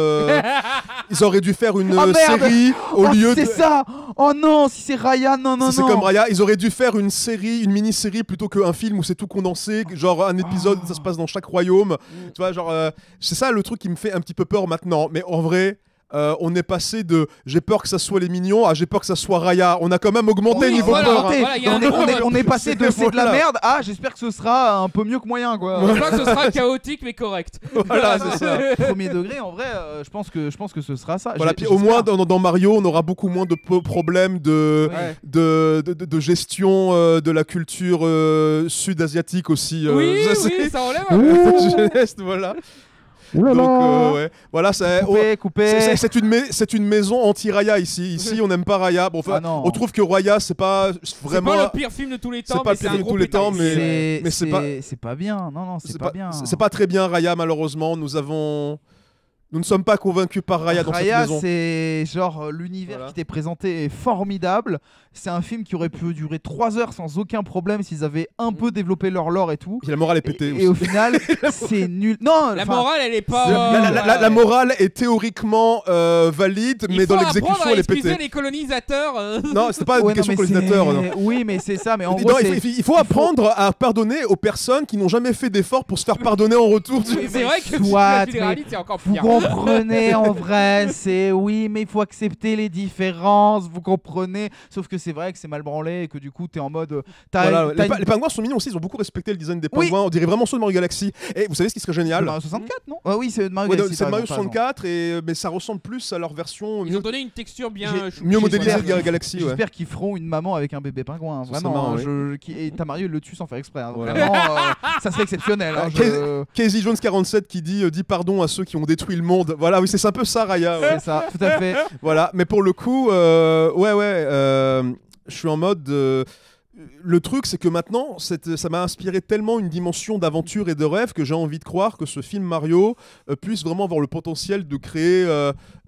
ils auraient dû faire une Ah, merde série au Oh, lieu c'est de. ça. Oh non, si c'est Raya, non, non, C'est non. comme Raya, ils auraient dû faire une série, une mini-série plutôt qu'un film où c'est tout condensé, genre un épisode, ça se passe dans chaque royaume. Tu vois, genre, c'est ça le truc qui me fait un petit peu peur maintenant. Mais en vrai, on est passé de j'ai peur que ça soit les mignons à j'ai peur que ça soit Raya. On a quand même augmenté Oui, niveau voilà, peur. Augmenté. voilà, il y a un on est passé de c'est de la Voilà. merde à j'espère que ce sera un peu mieux que moyen, quoi. Je crois que ce sera chaotique mais correct. Voilà, c'est ça. Premier degré, en vrai, je pense que ce sera ça. Voilà, puis au moins dans Mario, on aura beaucoup moins de problèmes de, Ouais. de gestion de la culture sud-asiatique aussi. Oui, ça, oui, ça enlève. jeunesse, voilà. Donc, ouais. Voilà, Coupé. c'est une maison anti-Raya ici. Ici, on n'aime pas Raya. Bon, enfin, Ah non. on trouve que Raya, c'est pas vraiment. C'est pas le pire film de tous les temps. c'est pas mais le pire un film de gros tous les temps, pétard. mais c'est pas- c'est pas bien. Non, c'est pas bien. C'est pas très bien Raya, malheureusement. Nous avons. Nous ne sommes pas convaincus par Raya dans cette Raya, maison. c'est genre l'univers qui t'est présenté est formidable. C'est un film qui aurait pu durer 3 heures sans aucun problème s'ils avaient un peu développé leur lore et tout. Et la morale est pétée aussi. Et au final, c'est nul. Non, La morale, elle est pas. La morale est théoriquement valide, mais dans l'exécution, elle est pétée. Excuser les colonisateurs. Non, c'était pas une question colonisateur. Oui, mais c'est ça. Mais en Non, gros, il faut apprendre à pardonner aux personnes qui n'ont jamais fait d'efforts pour se faire pardonner en retour. C'est vrai que Soit, tu généralises, c'est encore vous pire. comprenez en vrai, c'est oui, mais il faut accepter les différences, vous comprenez. Sauf que c'est vrai que c'est mal branlé et que du coup, t'es en mode. Voilà, les pingouins sont mignons aussi, ils ont beaucoup respecté le design des pingouins. On dirait vraiment ceux de Mario Galaxy. Et vous savez ce qui serait génial? Mario 64, non? Ah oui, c'est Mario Galaxy. C'est Mario 64, mais ça ressemble plus à leur version. Ils ont donné une texture bien. Mieux modélisée de Galaxy. J'espère qu'ils feront une maman avec un bébé pingouin. Vraiment, et t'as Mario, il le tue sans faire exprès. Vraiment, ça serait exceptionnel. Casey Jones 47 qui dit pardon à ceux qui ont détruit le monde. Voilà, oui, c'est un peu ça, Raya. C'est ça, tout à fait. Voilà, mais pour le coup, je suis en mode. Le truc, c'est que maintenant, ça m'a inspiré tellement une dimension d'aventure et de rêve que j'ai envie de croire que ce film Mario puisse vraiment avoir le potentiel de créer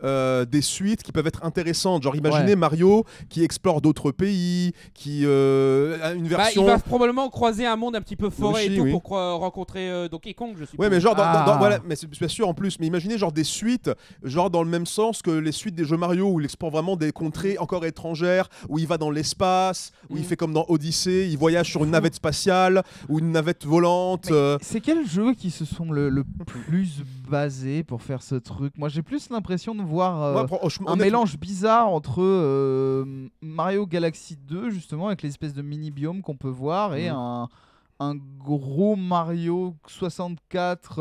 des suites qui peuvent être intéressantes. Genre, imaginez Mario qui explore d'autres pays, qui a une version. Il va probablement croiser un monde un petit peu forêt et tout pour rencontrer Donkey Kong, je suppose. Ouais, mais genre, voilà, mais c'est bien sûr en plus. Mais imaginez genre des suites, genre dans le même sens que les suites des jeux Mario où il explore vraiment des contrées encore étrangères, où il va dans l'espace, où il fait comme dans Odyssey, il voyage sur une navette spatiale ou une navette volante. C'est quels jeux qui se sont le plus basés pour faire ce truc? Moi, j'ai plus l'impression de voir un mélange bizarre entre Mario Galaxy 2 justement avec les espèces de mini biomes qu'on peut voir et un gros Mario 64.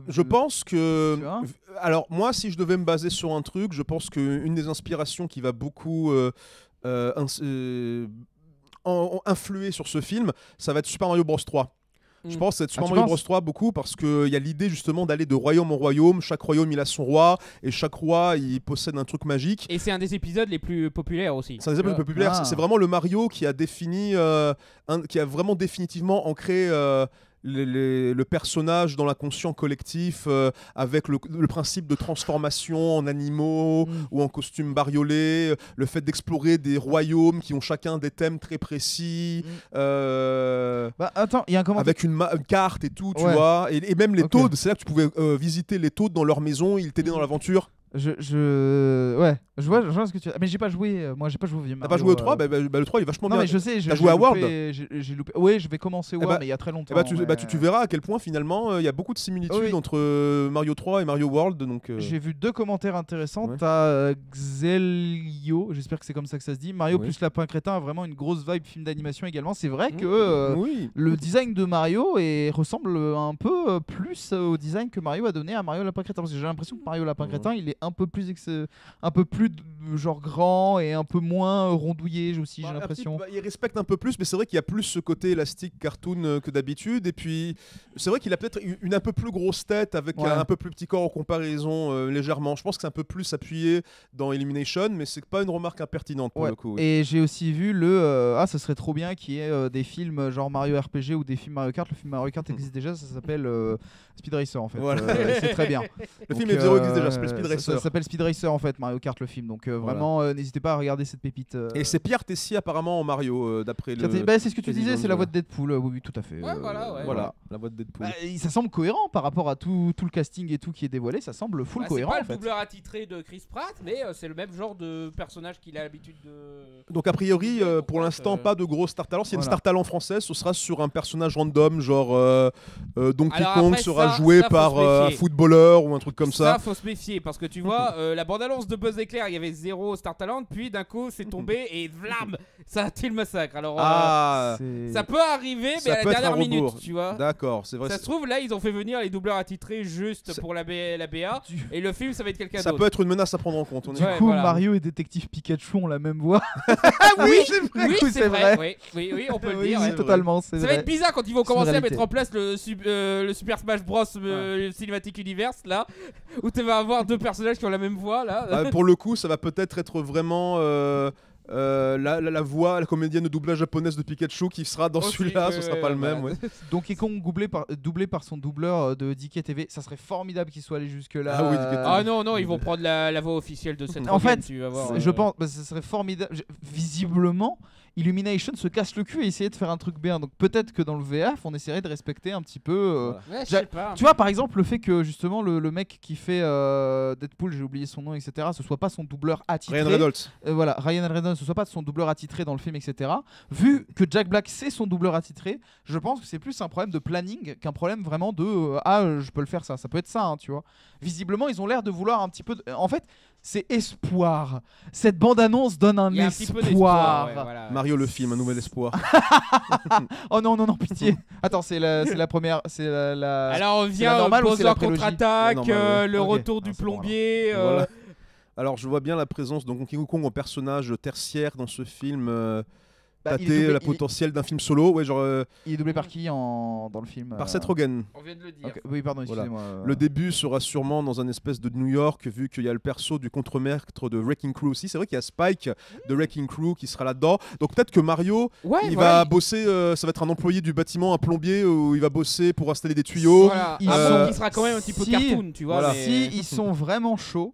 Je pense que. Alors, moi, si je devais me baser sur un truc, je pense qu'une des inspirations qui va beaucoup influer sur ce film, ça va être Super Mario Bros 3. Je pense que c'est Super Mario Bros 3 beaucoup parce qu'il y a l'idée justement d'aller de royaume en royaume. Chaque royaume il a son roi et chaque roi il possède un truc magique. Et c'est un des épisodes les plus populaires aussi. C'est un des épisodes les plus populaires. C'est vraiment le Mario qui a défini, qui a vraiment définitivement ancré le personnage dans l'inconscient collectif avec le principe de transformation en animaux ou en costumes bariolés, le fait d'explorer des royaumes qui ont chacun des thèmes très précis attends, il y a un commentaire avec une carte et tout, tu vois, et même les Toads, c'est là que tu pouvais visiter les Toads dans leur maison, ils t'aidaient dans l'aventure. Je vois ce que tu as. Mais j'ai pas joué. Moi, j'ai pas joué au vieux Mario. T'as pas joué au 3 le 3 il est vachement bien. Non, mais je sais. T'as joué à World. J'ai loupé. Oui, je vais commencer World, mais il y a très longtemps. Tu verras à quel point finalement il y a beaucoup de similitudes entre Mario 3 et Mario World. Donc j'ai vu 2 commentaires intéressants. T'as Xelio, j'espère que c'est comme ça que ça se dit. Mario plus Lapin Crétin a vraiment une grosse vibe film d'animation également. C'est vrai que le design de Mario ressemble un peu plus au design que Mario a donné à Mario Lapin Crétin. Parce que j'ai l'impression que Mario Lapin Crétin il est un peu plus genre grand et un peu moins rondouillé aussi, j'ai l'impression. Il respecte un peu plus, mais c'est vrai qu'il y a plus ce côté élastique cartoon que d'habitude. Et puis c'est vrai qu'il a peut-être une un peu plus grosse tête avec un peu plus petit corps en comparaison légèrement. Je pense que c'est un peu plus appuyé dans Illumination, mais c'est pas une remarque impertinente pour le coup. Et j'ai aussi vu ça serait trop bien qu'il y ait des films genre Mario RPG ou des films Mario Kart. Le film Mario Kart existe déjà, ça s'appelle Speed Racer en fait. Voilà. C'est très bien. Le film F0 existe déjà, ça s'appelle Speed Racer. Ça s'appelle Speed Racer en fait, Mario Kart le film. Donc vraiment, n'hésitez pas à regarder cette pépite. Et c'est Pierre Tessier apparemment en Mario, d'après le. C'est ce que tu disais, c'est la voix de Deadpool. Oui, tout à fait. Voilà, la voix de Deadpool. Ça semble cohérent par rapport à tout le casting et tout qui est dévoilé. Ça semble full cohérent. C'est pas le doubleur attitré de Chris Pratt, mais c'est le même genre de personnage qu'il a l'habitude de. Donc a priori, pour l'instant, pas de gros star talent. S'il y a une star talent française, ce sera sur un personnage random, genre Donkey Kong sera joué par un footballeur ou un truc comme ça. Ça, faut se méfier parce que tu vois, la bande-annonce de Buzz Éclair, il y avait 0 star talent, puis d'un coup, c'est tombé et vlam, ça a été le massacre. Alors, ça peut arriver, mais à la dernière minute, tu vois. D'accord, c'est vrai. Ça se trouve, là, ils ont fait venir les doubleurs attitrés juste pour la BA, et le film, ça va être quelqu'un d'autre. Ça peut être une menace à prendre en compte. Du coup, Mario et Détective Pikachu ont la même voix. Oui, c'est vrai. Oui, on peut le dire. Totalement, ça va être bizarre quand ils vont commencer à mettre en place le Super Smash Bros Cinematic Universe, là, où tu vas avoir 2 personnages qui ont la même voix, là. Pour le coup, ça va peut-être être vraiment la voix, la comédienne de doublage japonaise de Pikachu qui sera dans celui-là, ce sera pas le même. Ouais. Donkey Kong doublé par son doubleur de DK TV, ça serait formidable qu'il soit allé jusque-là. Ah oui, DK TV. Ah non, ils vont prendre la voix officielle de cette En fait, tu vas voir, je pense, ça serait formidable. Visiblement, Illumination se casse le cul et essayer de faire un truc bien. Donc peut-être que dans le VF, on essaierait de respecter un petit peu. Ouais, je sais pas. Tu vois, par exemple, le fait que justement le mec qui fait Deadpool, j'ai oublié son nom, etc., ce soit pas son doubleur attitré. Ryan Reynolds. Voilà, Ryan Reynolds, ce soit pas son doubleur attitré dans le film, etc. Vu que Jack Black c'est son doubleur attitré, je pense que c'est plus un problème de planning qu'un problème vraiment de je peux le faire ça peut être ça, hein, tu vois. Visiblement, ils ont l'air de vouloir un petit peu. En fait, c'est espoir. Cette bande-annonce donne un Il y a un petit peu espoir. d'espoir, ouais, voilà. Mario le film, un nouvel espoir. Oh non, pitié. Attends, c'est la première. C'est la. Alors on c'est vient la normale ou c'est Bowser la prélogie contre-attaque, La normale, ouais. le Ok. retour du Ah, c'est bon, plombier. Voilà. Alors je vois bien la présence de Donkey Kong en personnage tertiaire dans ce film. Bah, il est Tâter doublé- la potentiel d'un film solo, ouais, genre Il est doublé par qui dans le film par Seth Rogen. On vient de le dire. Ok, oui, pardon, Voilà. excusez-moi. Le début sera sûrement dans un espèce de New York, vu qu'il y a le perso du contre-maître de Wrecking Crew aussi. C'est vrai qu'il y a Spike de Wrecking Crew qui sera là-dedans. Donc peut-être que Mario, Ouais, il voilà, va bosser, ça va être un employé du bâtiment, un plombier, où il va bosser pour installer des tuyaux. Voilà. Ils Un sont- qui sera quand même un petit peu si- cartoon, tu vois. Voilà. mais- Si ils sont vraiment chauds,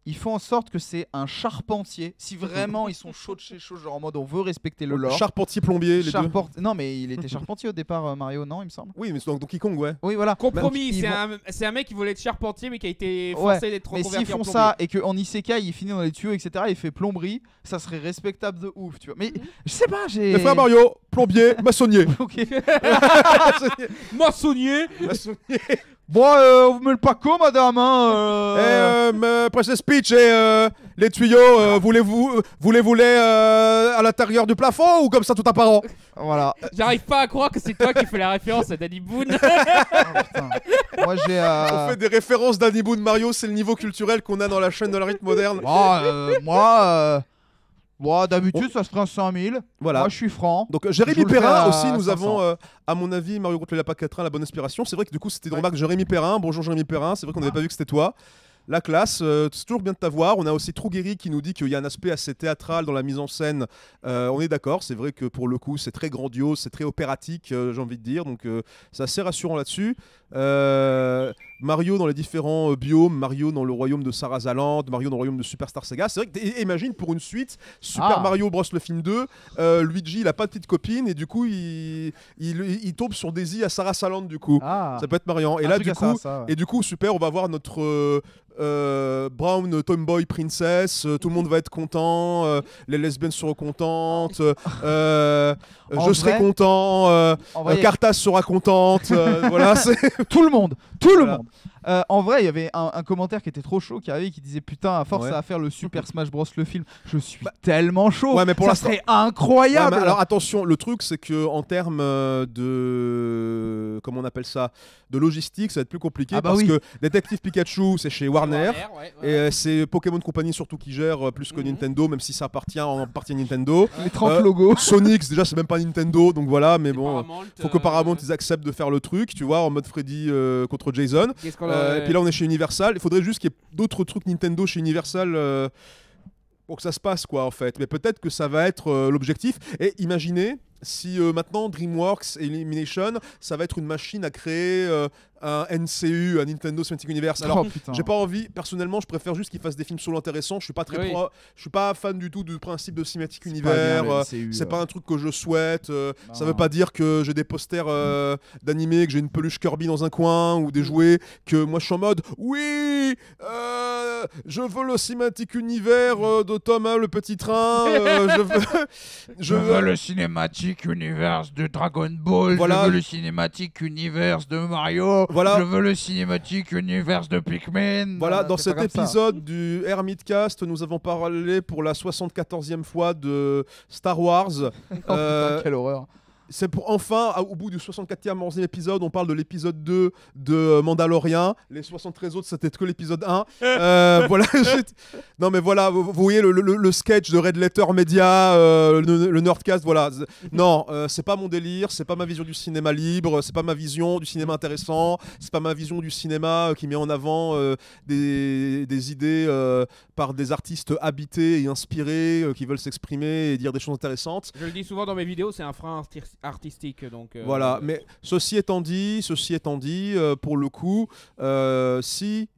ils font en sorte que c'est un charpentier. Si vraiment ils sont chauds de chez chaud, genre en mode on veut respecter le lore. Charpentier plombier, les deux. Non, mais il était charpentier au départ, Mario, non, il me semble. Oui, mais c'est dans Donkey Kong, ouais. Oui, voilà. Compromis, Ils c'est un mec qui voulait être charpentier mais qui a été Ouais, forcé d'être Mais reconverti s'ils en font plombier. ça et qu'en Isekai il finit dans les tuyaux, etc., il fait plomberie, ça serait respectable de ouf, tu vois. Mais je sais pas, j'ai. Les frères Mario, plombier, maçonnier. Ok. Maçonnier. Bon, vous me le paco, madame, hein. Princess Peach et les tuyaux, voulez-vous les à l'intérieur du plafond ou comme ça tout apparent? Voilà. J'arrive pas à croire que c'est toi qui fais la référence à Danny Boone. Oh, putain. Moi j'ai. On fait des références d'Annie Boone Mario, c'est le niveau culturel qu'on a dans la chaîne de la rythme moderne. Moi, d'habitude, ça se prend 100 000. Voilà. Moi, je suis franc. Donc Je Jérémy vous le fais Perrin à aussi, nous 500. avons à mon avis Mario contre le Lapin 4 la bonne inspiration. C'est vrai que du coup c'était une remarque de Jérémy Perrin. Bonjour Jérémy Perrin, c'est vrai qu'on n'avait pas vu que c'était toi. La classe, c'est toujours bien de t'avoir. On a aussi Trougueri qui nous dit qu'il y a un aspect assez théâtral dans la mise en scène. On est d'accord, c'est vrai que pour le coup c'est très grandiose, c'est très opératique, j'ai envie de dire. Donc c'est assez rassurant là-dessus. Mario dans les différents biomes, Mario dans le royaume de Sarazaland, Mario dans le royaume de Superstar Saga. C'est vrai que imagine pour une suite, Super Mario Bros le film 2, Luigi il a pas de petite copine et du coup il tombe sur Daisy à Sarazaland du coup. Ah. Ça peut être marrant. Et Un là truc du à coup, ça, ouais. et du coup super, on va voir notre Brown Tomboy Princess, tout le monde va être content, les lesbiennes seront contentes, je serai vrai- content, En vrai, Cartas sera contente, voilà, c'est tout le monde. Tout le Voilà. monde. En vrai, il y avait un commentaire qui était trop chaud qui arrivait qui disait putain, à force Ouais. à faire le Super Smash Bros le film, je suis tellement chaud. Ouais, mais pour ça l'instant- serait incroyable. Ouais, mais alors attention, le truc c'est que en termes de comment on appelle ça, de logistique, ça va être plus compliqué Ah bah parce oui. que Détective Pikachu c'est chez Warner. ouais, Et c'est Pokémon Company surtout qui gère plus que Nintendo, même si ça appartient en partie à Nintendo. Les 30 logos. Sonic, déjà c'est même pas Nintendo, donc voilà, mais bon, Paramount, faut que Paramount ils acceptent de faire le truc, tu vois, en mode Freddy contre Jason. qu'est-ce qu'on Et puis là on est chez Universal, il faudrait juste qu'il y ait d'autres trucs Nintendo chez Universal pour que ça se passe quoi en fait. Mais peut-être que ça va être l'objectif. Et imaginez si maintenant DreamWorks et Illumination, ça va être une machine à créer un NCU, un Nintendo Cinematic Universe. Alors Oh, putain. j'ai pas envie, personnellement, je préfère juste qu'ils fassent des films solo intéressants. Je suis pas très Oui. je suis pas fan du tout du principe de Cinematic C'est pas Univers. bien, le MCU, C'est pas un truc que je souhaite. Ça Non. veut pas dire que j'ai des posters d'animés, que j'ai une peluche Kirby dans un coin ou des jouets, que moi je suis en mode oui, je veux le Cinematic Univers de Thomas le petit train. Je veux le cinématique univers de Dragon Ball. Voilà. Je veux le cinématique univers de Mario. Voilà. Je veux le cinématique univers de Pikmin. Voilà, dans c'est cet pas comme ça. épisode du Hermitcast, nous avons parlé pour la 74e fois de Star Wars. Oh, putain, quelle horreur. c'est pour enfin, au bout du 64e épisode, on parle de l'épisode 2 de Mandalorian. Les 73 autres, c'était que l'épisode 1. Voilà. Non, mais voilà, vous voyez le sketch de Red Letter Media, le Nerdcast, voilà. Non, c'est pas mon délire, c'est pas ma vision du cinéma libre, c'est pas ma vision du cinéma intéressant, c'est pas ma vision du cinéma qui met en avant des idées par des artistes habités et inspirés qui veulent s'exprimer et dire des choses intéressantes. Je le dis souvent dans mes vidéos, c'est un frein artistique. Donc, voilà, mais ceci étant dit, pour le coup, si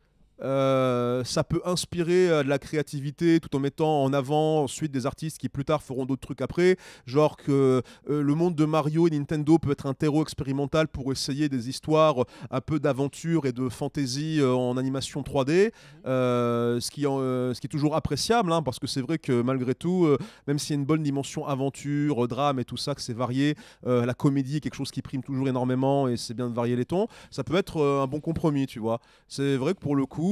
ça peut inspirer de la créativité tout en mettant en avant ensuite des artistes qui plus tard feront d'autres trucs après, genre que le monde de Mario et Nintendo peut être un terreau expérimental pour essayer des histoires un peu d'aventure et de fantasy en animation 3D, ce qui est toujours appréciable, hein, parce que c'est vrai que malgré tout, même s'il y a une bonne dimension aventure, drame et tout ça, que c'est varié, la comédie est quelque chose qui prime toujours énormément et c'est bien de varier les tons, ça peut être un bon compromis, tu vois. C'est vrai que pour le coup,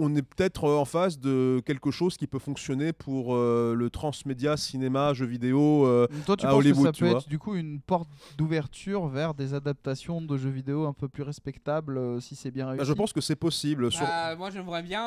on est peut-être en face de quelque chose qui peut fonctionner pour le transmédia, cinéma, jeux vidéo Toi, tu à penses Hollywood, que ça tu peut vois. être du coup une porte d'ouverture vers des adaptations de jeux vidéo un peu plus respectables si c'est bien réussi? Je pense que c'est possible. Moi, j'aimerais bien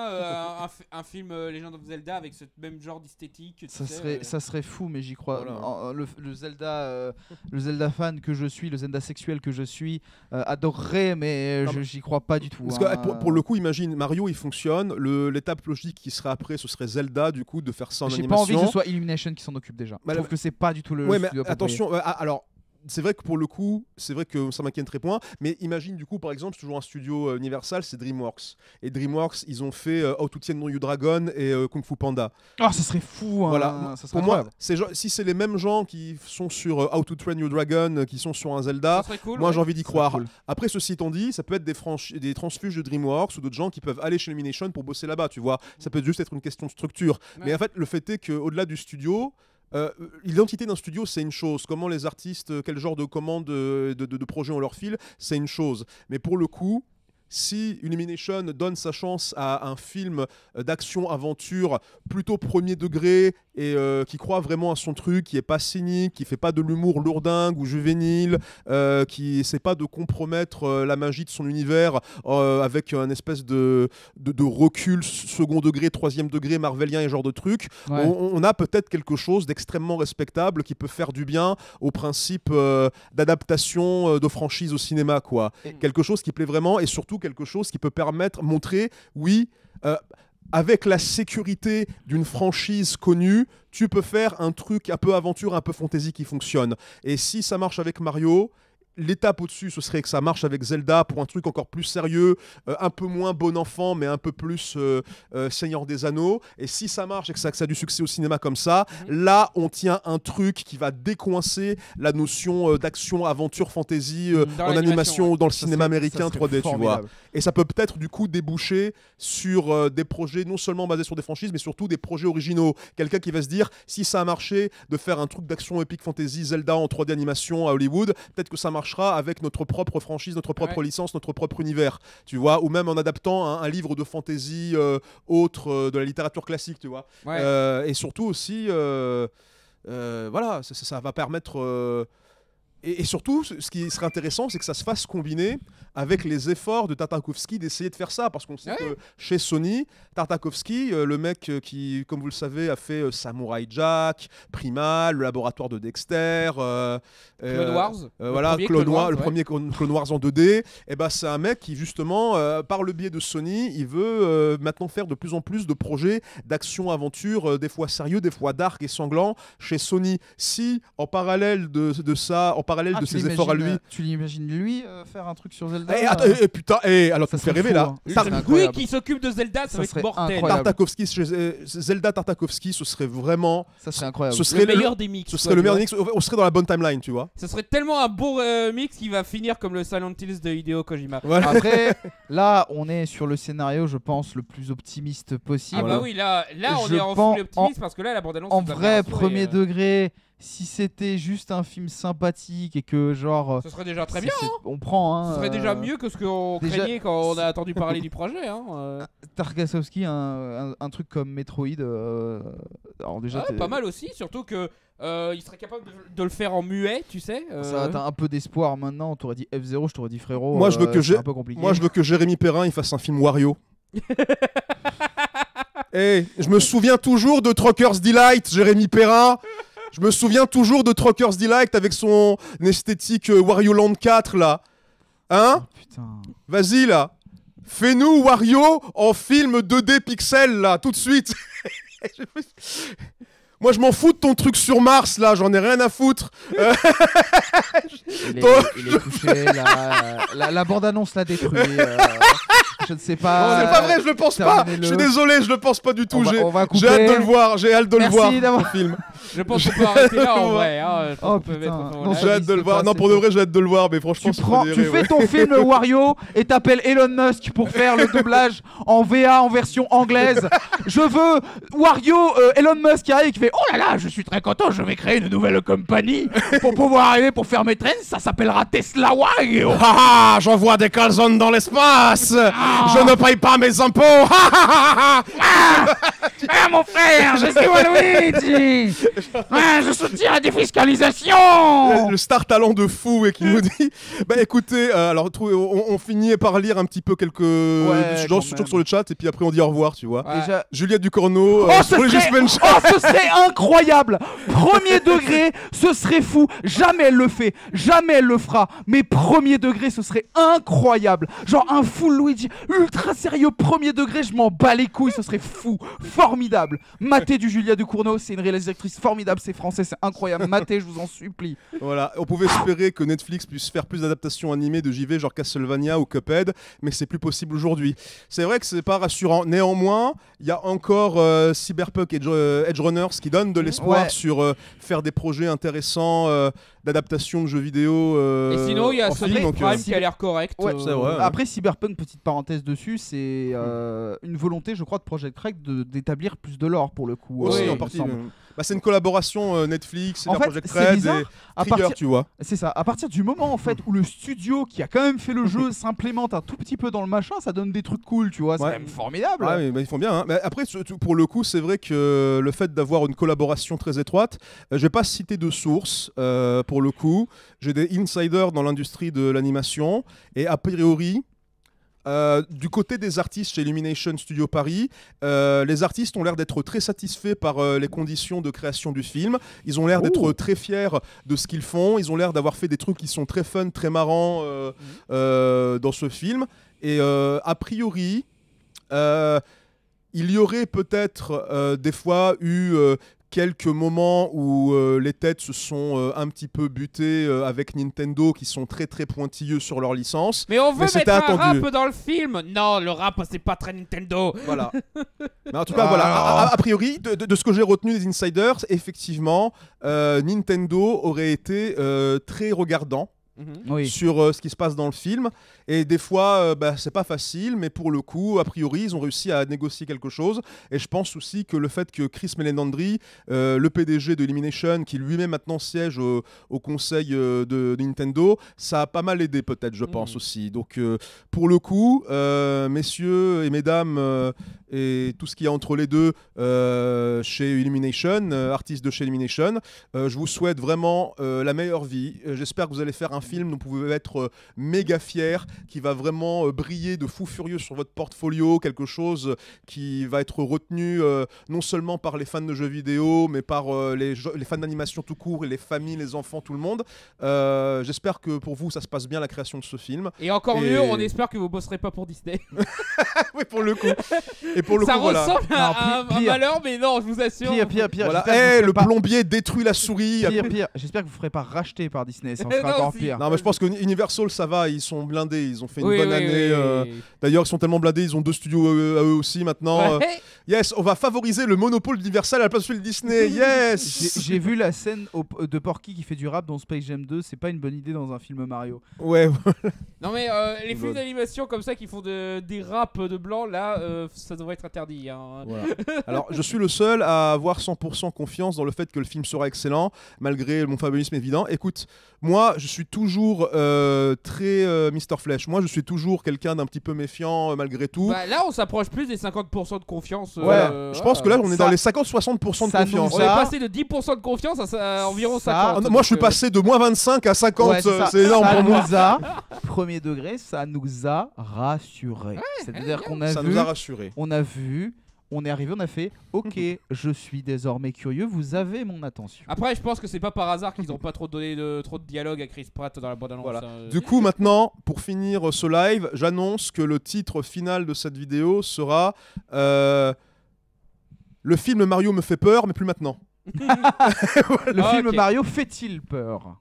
un film Legend of Zelda avec ce même genre d'esthétique. Ça serait fou, mais j'y crois. Voilà. Le Zelda fan que je suis, le Zelda sexuel que je suis, adorerait, mais j'y crois pas du tout. Parce que pour le coup, imagine, Mario il fonctionne, l'étape logique qui serait après, ce serait Zelda, du coup, de faire ça en J'ai animation. pas envie que ce soit Illumination qui s'en occupe déjà. Je trouve que c'est pas du tout le Ouais, mais studio approprié. attention, alors. C'est vrai que pour le coup, c'est vrai que ça m'inquiète très point, mais imagine du coup par exemple, c'est toujours un studio Universal, c'est DreamWorks. Et DreamWorks, ils ont fait How to Train Your Dragon et Kung Fu Panda. Ah, ça serait fou, hein. Voilà. Ça serait Pour moi, incroyable. si c'est les mêmes gens qui sont sur How to Train Your Dragon, qui sont sur un Zelda, Ça serait cool, moi ouais. j'ai envie d'y Ça croire. serait cool. Après, ceci étant dit, ça peut être des transfuges de DreamWorks ou d'autres gens qui peuvent aller chez Illumination pour bosser là-bas, tu vois. Ça peut juste être une question de structure. Ouais. Mais en fait, le fait est qu'au-delà du studio, l'identité d'un studio, c'est une chose. Comment les artistes, quel genre de commandes, de projets on leur file, c'est une chose. Mais pour le coup, si Illumination donne sa chance à un film d'action-aventure plutôt premier degré et qui croit vraiment à son truc, qui est pas cynique, qui fait pas de l'humour lourdingue ou juvénile, qui essaie pas de compromettre la magie de son univers avec un espèce de recul second degré, troisième degré, marvelien et genre de truc, Ouais. on a peut-être quelque chose d'extrêmement respectable qui peut faire du bien au principe d'adaptation de franchise au cinéma, quoi. Quelque chose qui plaît vraiment et surtout quelque chose qui peut montrer, oui, avec la sécurité d'une franchise connue, tu peux faire un truc un peu aventure, un peu fantasy qui fonctionne. Et si ça marche avec Mario, l'étape au-dessus, ce serait que ça marche avec Zelda pour un truc encore plus sérieux, un peu moins bon enfant, mais un peu plus Seigneur des Anneaux. Et si ça marche et que ça a du succès au cinéma comme ça, là, on tient un truc qui va décoincer la notion d'action, aventure, fantasy Dans en l'animation, animation ou dans le Ça cinéma serait- américain ça serait 3D, tu vois. formidable. Et ça peut peut-être du coup déboucher sur des projets non seulement basés sur des franchises, mais surtout des projets originaux. Quelqu'un qui va se dire, si ça a marché de faire un truc d'action épique fantasy Zelda en 3D animation à Hollywood, peut-être que ça marchera avec notre propre franchise, notre propre licence, notre propre univers, tu vois, ou même en adaptant un livre de fantasy autre de la littérature classique, tu vois. Ouais. Et surtout aussi, voilà, ça va permettre... Et surtout, ce qui serait intéressant, c'est que ça se fasse combiner avec les efforts de Tartakovsky d'essayer de faire ça. Parce qu'on sait que chez Sony, Tartakovsky, le mec qui, comme vous le savez, a fait Samurai Jack, Primal, le laboratoire de Dexter, Clone Wars. voilà, premier le premier Clone Wars en 2D. Et ben, c'est un mec qui, justement, par le biais de Sony, il veut maintenant faire de plus en plus de projets d'action-aventure, des fois sérieux, des fois dark et sanglants chez Sony. Si, en parallèle de ça, en parallèle de tu ses efforts à lui. Tu l'imagines lui faire un truc sur Zelda? Putain, alors tu Ça me fais serait rêver fou, là. hein. Lui Ça serait incroyable. qui s'occupe de Zelda, ça va être serait mortel. incroyable. Zelda Tartakovsky, ce serait vraiment. Ça serait incroyable. Ce serait Le meilleur des mix. Ce quoi, serait le tu meilleur vois. mix. On serait dans la bonne timeline, tu vois. Ce serait tellement un bon mix qui va finir comme le Silent Hills de Hideo Kojima. Voilà. Après, là, on est sur le scénario, je pense, le plus optimiste possible. Ah bah oui, là on Je est en pense- full optimiste parce que là la bande-annonce. En c'est de la vrai, narration et, premier degré, si c'était juste un film sympathique et que genre... Ce serait déjà très bien. On prend, hein. Ce serait déjà mieux que ce qu'on déjà- craignait quand on a entendu parler du projet. Tarkovsky, un truc comme Metroid. Alors déjà, Ouais, pas mal aussi, surtout que il serait capable de le faire en muet, tu sais. Ça, t'as un peu d'espoir maintenant. On t'aurait dit F0, je t'aurais dit frérot. Moi, je veux que c'est un peu compliqué. Moi, je veux que Jérémy Perrin il fasse un film Wario. Hey, je me souviens toujours de Trucker's Delight, Jérémy Perrin. Je me souviens toujours de Trucker's Delight avec son esthétique Wario Land 4 là. Hein? Oh, putain. Vas-y là. Fais-nous Wario en film 2D pixel là, tout de suite. Moi je m'en fous de ton truc sur Mars là, j'en ai rien à foutre. Il est touché, la bande-annonce l'a détruit. Je ne sais pas. C'est pas vrai, je le pense pas. Je suis désolé, je le pense pas du tout. On va couper. J'ai hâte de le voir, j'ai hâte de le voir. d'avoir le film. Je pense qu'on peut arrêter là en vrai. Hein. Oh putain. J'ai hâte de le voir. Non, pour de vrai, j'ai hâte de le voir, mais franchement, tu fais ton film Wario et t'appelles Elon Musk pour faire le doublage en VA en version anglaise. Je veux Wario, Elon Musk qui arrive et qui fait oh là là, je suis très content, je vais créer une nouvelle compagnie pour pouvoir arriver pour faire mes trains. Ça s'appellera Tesla Wario. Ah, j'envoie des calzones dans l'espace. Je ne paye pas mes impôts. Mon frère, je suis Waluigi. Je soutiens la défiscalisation. Le star talent de fou et qui nous dit bah écoutez, alors on finit par lire un petit peu quelques gens sur le chat et puis après on dit au revoir, tu vois. Déjà Juliette Ducorneau, ce serait incroyable. Premier degré, ce serait fou. Jamais elle le fait, jamais elle le fera. Mais premier degré, ce serait incroyable. Genre un full Luigi ultra sérieux premier degré, je m'en bats les couilles, ce serait fou, formidable. Maté du Julia Ducournau, c'est une réalisatrice formidable, c'est français, c'est incroyable. Maté, je vous en supplie. Voilà, on pouvait espérer que Netflix puisse faire plus d'adaptations animées de JV genre Castlevania ou Cuphead, mais c'est plus possible aujourd'hui. C'est vrai que c'est pas rassurant. Néanmoins, il y a encore Cyberpunk Edge Runners qui donne de l'espoir sur faire des projets intéressants d'adaptation de jeux vidéo. Et sinon, il y a Sonic Prime qui a l'air correct. Ouais, c'est vrai. Après, Cyberpunk, petite parenthèse dessus, c'est une volonté, je crois, de Project Red d'établir plus de lore pour le coup. Aussi, en partie. C'est une collaboration Netflix, en fait, Project Red et Trigger, tu vois. C'est ça. À partir du moment en fait où le studio qui a quand même fait le jeu s'implémente un tout petit peu dans le machin, ça donne des trucs cool, tu vois. C'est quand même formidable. Ouais, mais ils font bien. Hein. Mais après, pour le coup, c'est vrai que le fait d'avoir une collaboration très étroite, je vais pas citer de sources pour le coup. J'ai des insiders dans l'industrie de l'animation et a priori. Du côté des artistes chez Illumination Studio Paris, les artistes ont l'air d'être très satisfaits par les conditions de création du film. Ils ont l'air d'être très fiers de ce qu'ils font. Ils ont l'air d'avoir fait des trucs qui sont très fun, très marrants dans ce film. Et a priori, il y aurait peut-être des fois eu quelques moments où les têtes se sont un petit peu butées avec Nintendo qui sont très très pointilleux sur leur licence. Mais on veut mettre un rap dans le film. Non, le rap c'est pas très Nintendo. Voilà. Mais en tout cas, voilà. A priori, de ce que j'ai retenu des insiders, effectivement, Nintendo aurait été très regardant. Sur ce qui se passe dans le film et des fois c'est pas facile mais pour le coup a priori ils ont réussi à négocier quelque chose et je pense aussi que le fait que Chris Meledandri le PDG de Illumination qui lui-même maintenant siège au conseil de Nintendo ça a pas mal aidé peut-être je pense aussi donc pour le coup messieurs et mesdames et tout ce qu'il y a entre les deux chez Illumination artistes de chez Illumination je vous souhaite vraiment la meilleure vie j'espère que vous allez faire un film dont vous pouvez être méga fier, qui va vraiment briller de fou furieux sur votre portfolio, quelque chose qui va être retenu non seulement par les fans de jeux vidéo, mais par les fans d'animation tout court et les familles, les enfants, tout le monde. J'espère que pour vous, ça se passe bien la création de ce film. Et encore mieux, on espère que vous bosserez pas pour Disney. Oui, pour le coup. Et pour le ça coup, ressemble à un malheur, mais non, je vous assure. Pire. Voilà. Le plombier détruit la souris. Pire. J'espère que vous ne ferez pas racheter par Disney, ça en sera encore pire. Non, mais je pense que Universal, ça va, ils sont blindés, ils ont fait une bonne année. D'ailleurs, ils sont tellement blindés, ils ont 2 studios à eux aussi maintenant. Yes, on va favoriser le monopole d'Universal à la place de Disney. Yes. J'ai vu la scène de Porky qui fait du rap dans Space Jam 2, c'est pas une bonne idée dans un film Mario. Ouais. Non mais les films d'animation comme ça qui font des raps de blanc là, ça devrait être interdit. Hein. Voilà. Alors, je suis le seul à avoir 100% confiance dans le fait que le film sera excellent, malgré mon fabulisme évident. Écoute, moi, je suis toujours très Mr. Flesh. Moi, je suis toujours quelqu'un d'un petit peu méfiant, malgré tout. Bah, là, on s'approche plus des 50% de confiance. Je pense que là, on est dans les 50-60% de confiance. On est passé de 10% de confiance à environ 50. Moi, je suis passé de moins 25 à 50. Ouais, c'est énorme pour moi. Premier degré, ça nous a rassurés. C'est-à-dire qu'on a Ça vu, nous a rassurés. on est arrivé, on a fait ok, je suis désormais curieux, vous avez mon attention. Après, je pense que c'est pas par hasard qu'ils ont pas trop donné trop de dialogue à Chris Pratt dans la bande-annonce. Voilà. Hein. Du coup, maintenant, pour finir ce live, j'annonce que le titre final de cette vidéo sera Le film Mario me fait peur, mais plus maintenant. Le film ok. Mario fait-il peur?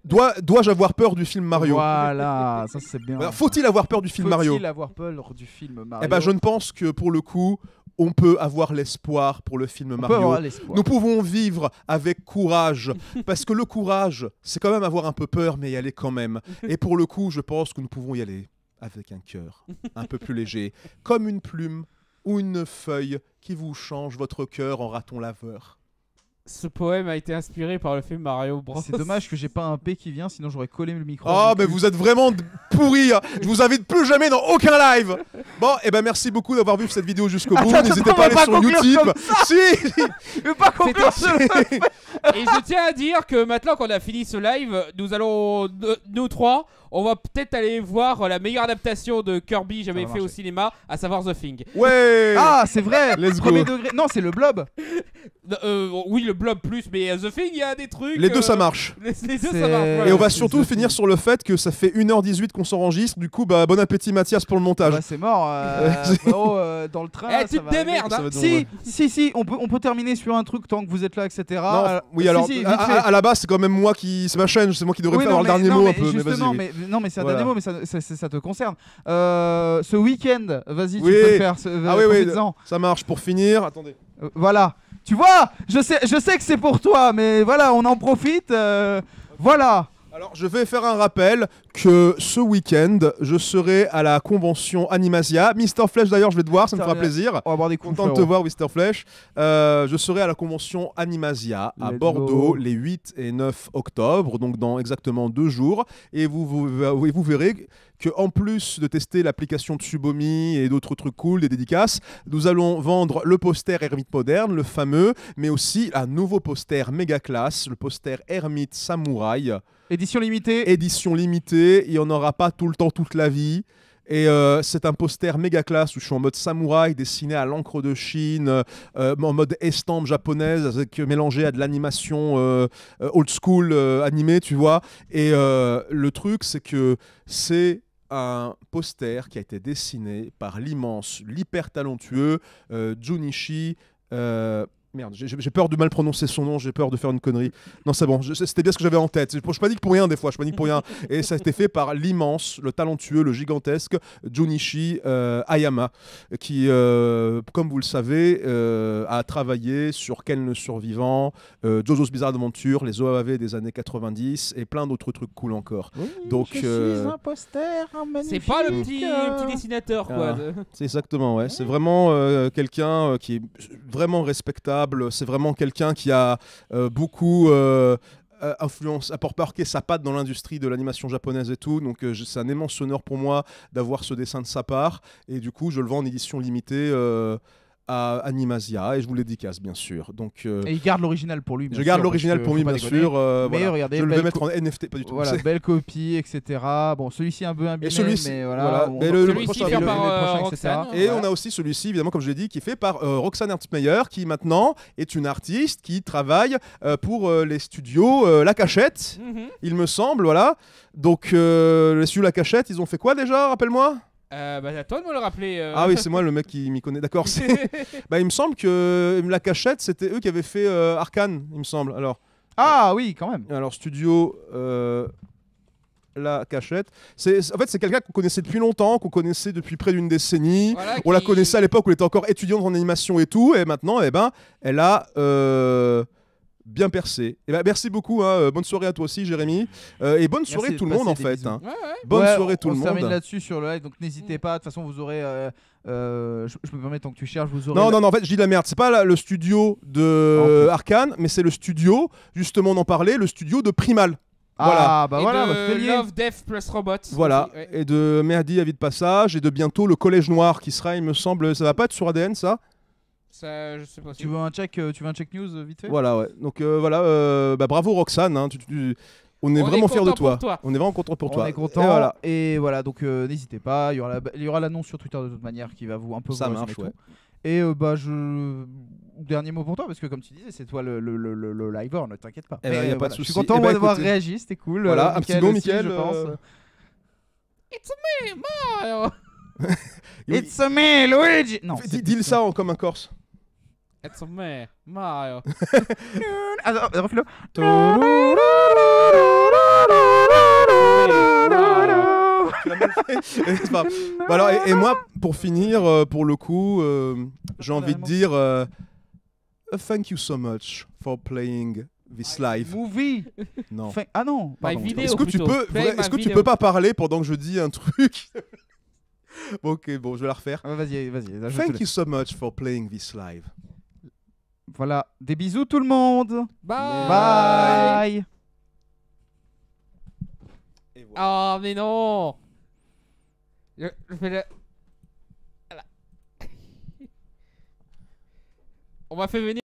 Dois-je avoir peur du film Mario? Voilà, ça c'est bien. Alors, faut-il avoir peur du film Mario? Faut-il avoir peur du film Mario? Eh ben, je ne pense que pour le coup, on peut avoir l'espoir pour le film On peut Mario. avoir l'espoir. Nous pouvons vivre avec courage, parce que le courage, c'est quand même avoir un peu peur, mais y aller quand même. Et pour le coup, je pense que nous pouvons y aller avec un cœur un peu plus léger, comme une plume ou une feuille qui vous change votre cœur en raton laveur. Ce poème a été inspiré par le film Mario Bros. C'est dommage que j'ai pas un P qui vient, sinon j'aurais collé le micro. Oh, mais vous êtes vraiment pourris. Hein. Je vous invite plus jamais dans aucun live. Bon, et ben merci beaucoup d'avoir vu cette vidéo jusqu'au bout. Attends, N'hésitez pas à aller sur Utip. Si. Je veux pas conclure C'était- Et je tiens à dire que maintenant qu'on a fini ce live, nous allons, nous trois, on va peut-être aller voir la meilleure adaptation de Kirby jamais va fait au marcher. cinéma, à savoir The Thing. Ouais. Ah, c'est vrai. Let's go. Premier degré. Non, c'est le blob. Oui, le blob plus, mais The Thing, il y a des trucs. Les deux, ça marche. Les deux, C'est- ça marche. voilà. Et on va c'est surtout The finir Thing. sur le fait que ça fait 1h18 qu'on s'enregistre. Du coup, bah, bon appétit Mathias pour le montage. Bah, c'est mort. Frérot, dans le train. Eh, là, tu ça te va arriver. démerdes, Ça hein. va être drôle. Si, on peut terminer sur un truc tant que vous êtes là, etc. Non, oui, alors, si, vite à, fait. à la base, c'est quand même moi qui. C'est ma chaîne, c'est moi qui devrais Oui, avoir non, le dernier non, mot mais un peu. Mais justement, vas-y. non, mais c'est un Voilà. dernier mot, mais ça te concerne. Ce week-end, vas-y, Oui. tu peux le faire. Ah oui, oui, profites-en. ça marche. Pour finir, attendez. Voilà. Tu vois, je sais que c'est pour toi, mais voilà, on en profite. Voilà. Alors, je vais faire un rappel que ce week-end, je serai à la convention Animasia. Mr. Flesh, d'ailleurs, je vais te voir, ça me fera plaisir. On va boire des coups. Content de te voir, Mr. Flesh. Je serai à la convention Animasia à Let's Bordeaux go. les 8 et 9 octobre, donc dans exactement 2 jours. Et vous verrez que en plus de tester l'application Tsubomi et d'autres trucs cool, des dédicaces, nous allons vendre le poster Hermite Moderne, le fameux, mais aussi un nouveau poster méga classe, le poster Hermite Samouraï. Édition limitée. Édition limitée, il n'y en aura pas tout le temps, toute la vie. Et c'est un poster méga classe où je suis en mode samouraï, dessiné à l'encre de Chine, en mode estampe japonaise, avec, mélangé à de l'animation old school animée, tu vois. Et le truc, c'est que c'est un poster qui a été dessiné par l'hyper talentueux Junichi. Merde, j'ai peur de mal prononcer son nom, j'ai peur de faire une connerie. Non, c'est bon, c'était bien ce que j'avais en tête. Je panique pour rien des fois, je panique pour rien. Et ça a été fait par le talentueux, le gigantesque Junichi Ayama, qui, comme vous le savez, a travaillé sur Ken le Survivant, JoJo's Bizarre Adventure, les OAV des années 90 et plein d'autres trucs cool encore. Donc, je suis un poster, un magnifique. C'est pas le petit dessinateur, quoi. Ah. C'est exactement, ouais. C'est vraiment quelqu'un qui est vraiment respectable. C'est vraiment quelqu'un qui a beaucoup marqué sa patte dans l'industrie de l'animation japonaise et tout. Donc c'est un immense honneur pour moi d'avoir ce dessin de sa part. Et du coup, je le vends en édition limitée à Animasia et je vous le dédicace bien sûr. Donc, Et il garde l'original pour lui. je garde l'original pour lui bien sûr. Mais Voilà. regardez, je le vais belle mettre en NFT, pas du tout. Voilà, C'est- belle copie, etc. Bon, celui-ci un peu imbibé, Et celui-ci, mais voilà. voilà. Mais le Celui-ci prochain, fait le- par les prochains, Roxane. etc. Et on a aussi celui-ci, évidemment, comme je l'ai dit, qui est fait par Roxane Ernstmeyer, qui maintenant est une artiste qui travaille pour les studios La Cachette, Mhm. il me semble, voilà. Donc, les studios La Cachette, ils ont fait quoi déjà, rappelle-moi? Bah, à toi de me le rappeler. Ah oui, c'est moi le mec qui m'y connaît, d'accord. Bah, il me semble que La Cachette, c'était eux qui avaient fait Arcane, il me semble. Ah oui, quand même. Alors studio La Cachette. En fait, c'est quelqu'un qu'on connaissait depuis longtemps, qu'on connaissait depuis près d'une décennie. Voilà, On la qui- connaissait à l'époque où elle était encore étudiante en animation et tout, et maintenant, eh ben, elle a bien percé. Et ben, merci beaucoup, hein. Bonne soirée à toi aussi, Jérémy, et bonne soirée Merci tout de le monde en passer des fait. bisous. Hein. Ouais, ouais. Bonne Ouais, soirée tout on le se termine monde. là-dessus sur le live, donc n'hésitez pas. De toute façon, vous aurez Je me permets, tant que tu cherches, vous aurez. Non, en fait, je dis de la merde. C'est pas le studio de Arkane, mais c'est le studio, justement, on en parlait, le studio de Primal. Voilà. Ah, bah Et voilà, de bah, fais lier. Love, Death plus Robot. Voilà, aussi, ouais. et de Merdi Avis de Passage, et de bientôt le Collège Noir qui sera, il me semble, ça va pas être sur ADN ça. Ça, je sais pas. Tu veux un check news vite fait? Voilà, ouais. Donc voilà, bravo Roxane, hein, on est vraiment fiers de content toi. pour toi. On est vraiment content pour toi. On est content. Et voilà. Et voilà, donc n'hésitez pas. Il y aura l'annonce sur Twitter de toute manière qui va un peu Ça vous marche, résumer ouais. tout. Et dernier mot pour toi, parce que comme tu disais, c'est toi le liveur, ne t'inquiète pas. Eh ben, Mais, y a pas de Je suis souci. content Eh ben, moi, d'avoir écoutez, réagi, c'était cool. voilà, un petit mot, aussi, Mickaël, je pense. It's me, Mario. Oui. It's a me, Luigi. Non, Dis-le ça comme un Corse. It's me, Mario. Attends, refais-le. C'est pas grave. Bah alors, et moi, pour finir, pour le coup, j'ai envie de dire thank you so much for playing this live. Movie. Non. Ah non. My Pardon. video. Est-ce que tu plutôt. peux, Play est-ce my que tu video. peux pas parler pendant que je dis un truc? Bon, ok, bon, je vais la refaire. Ah, vas-y. là, je te Thank laisse. you so much for playing this live. Voilà, des bisous tout le monde. Bye. Bye. Et voilà. Oh, mais non. Je fais le... Voilà. On m'a fait venir.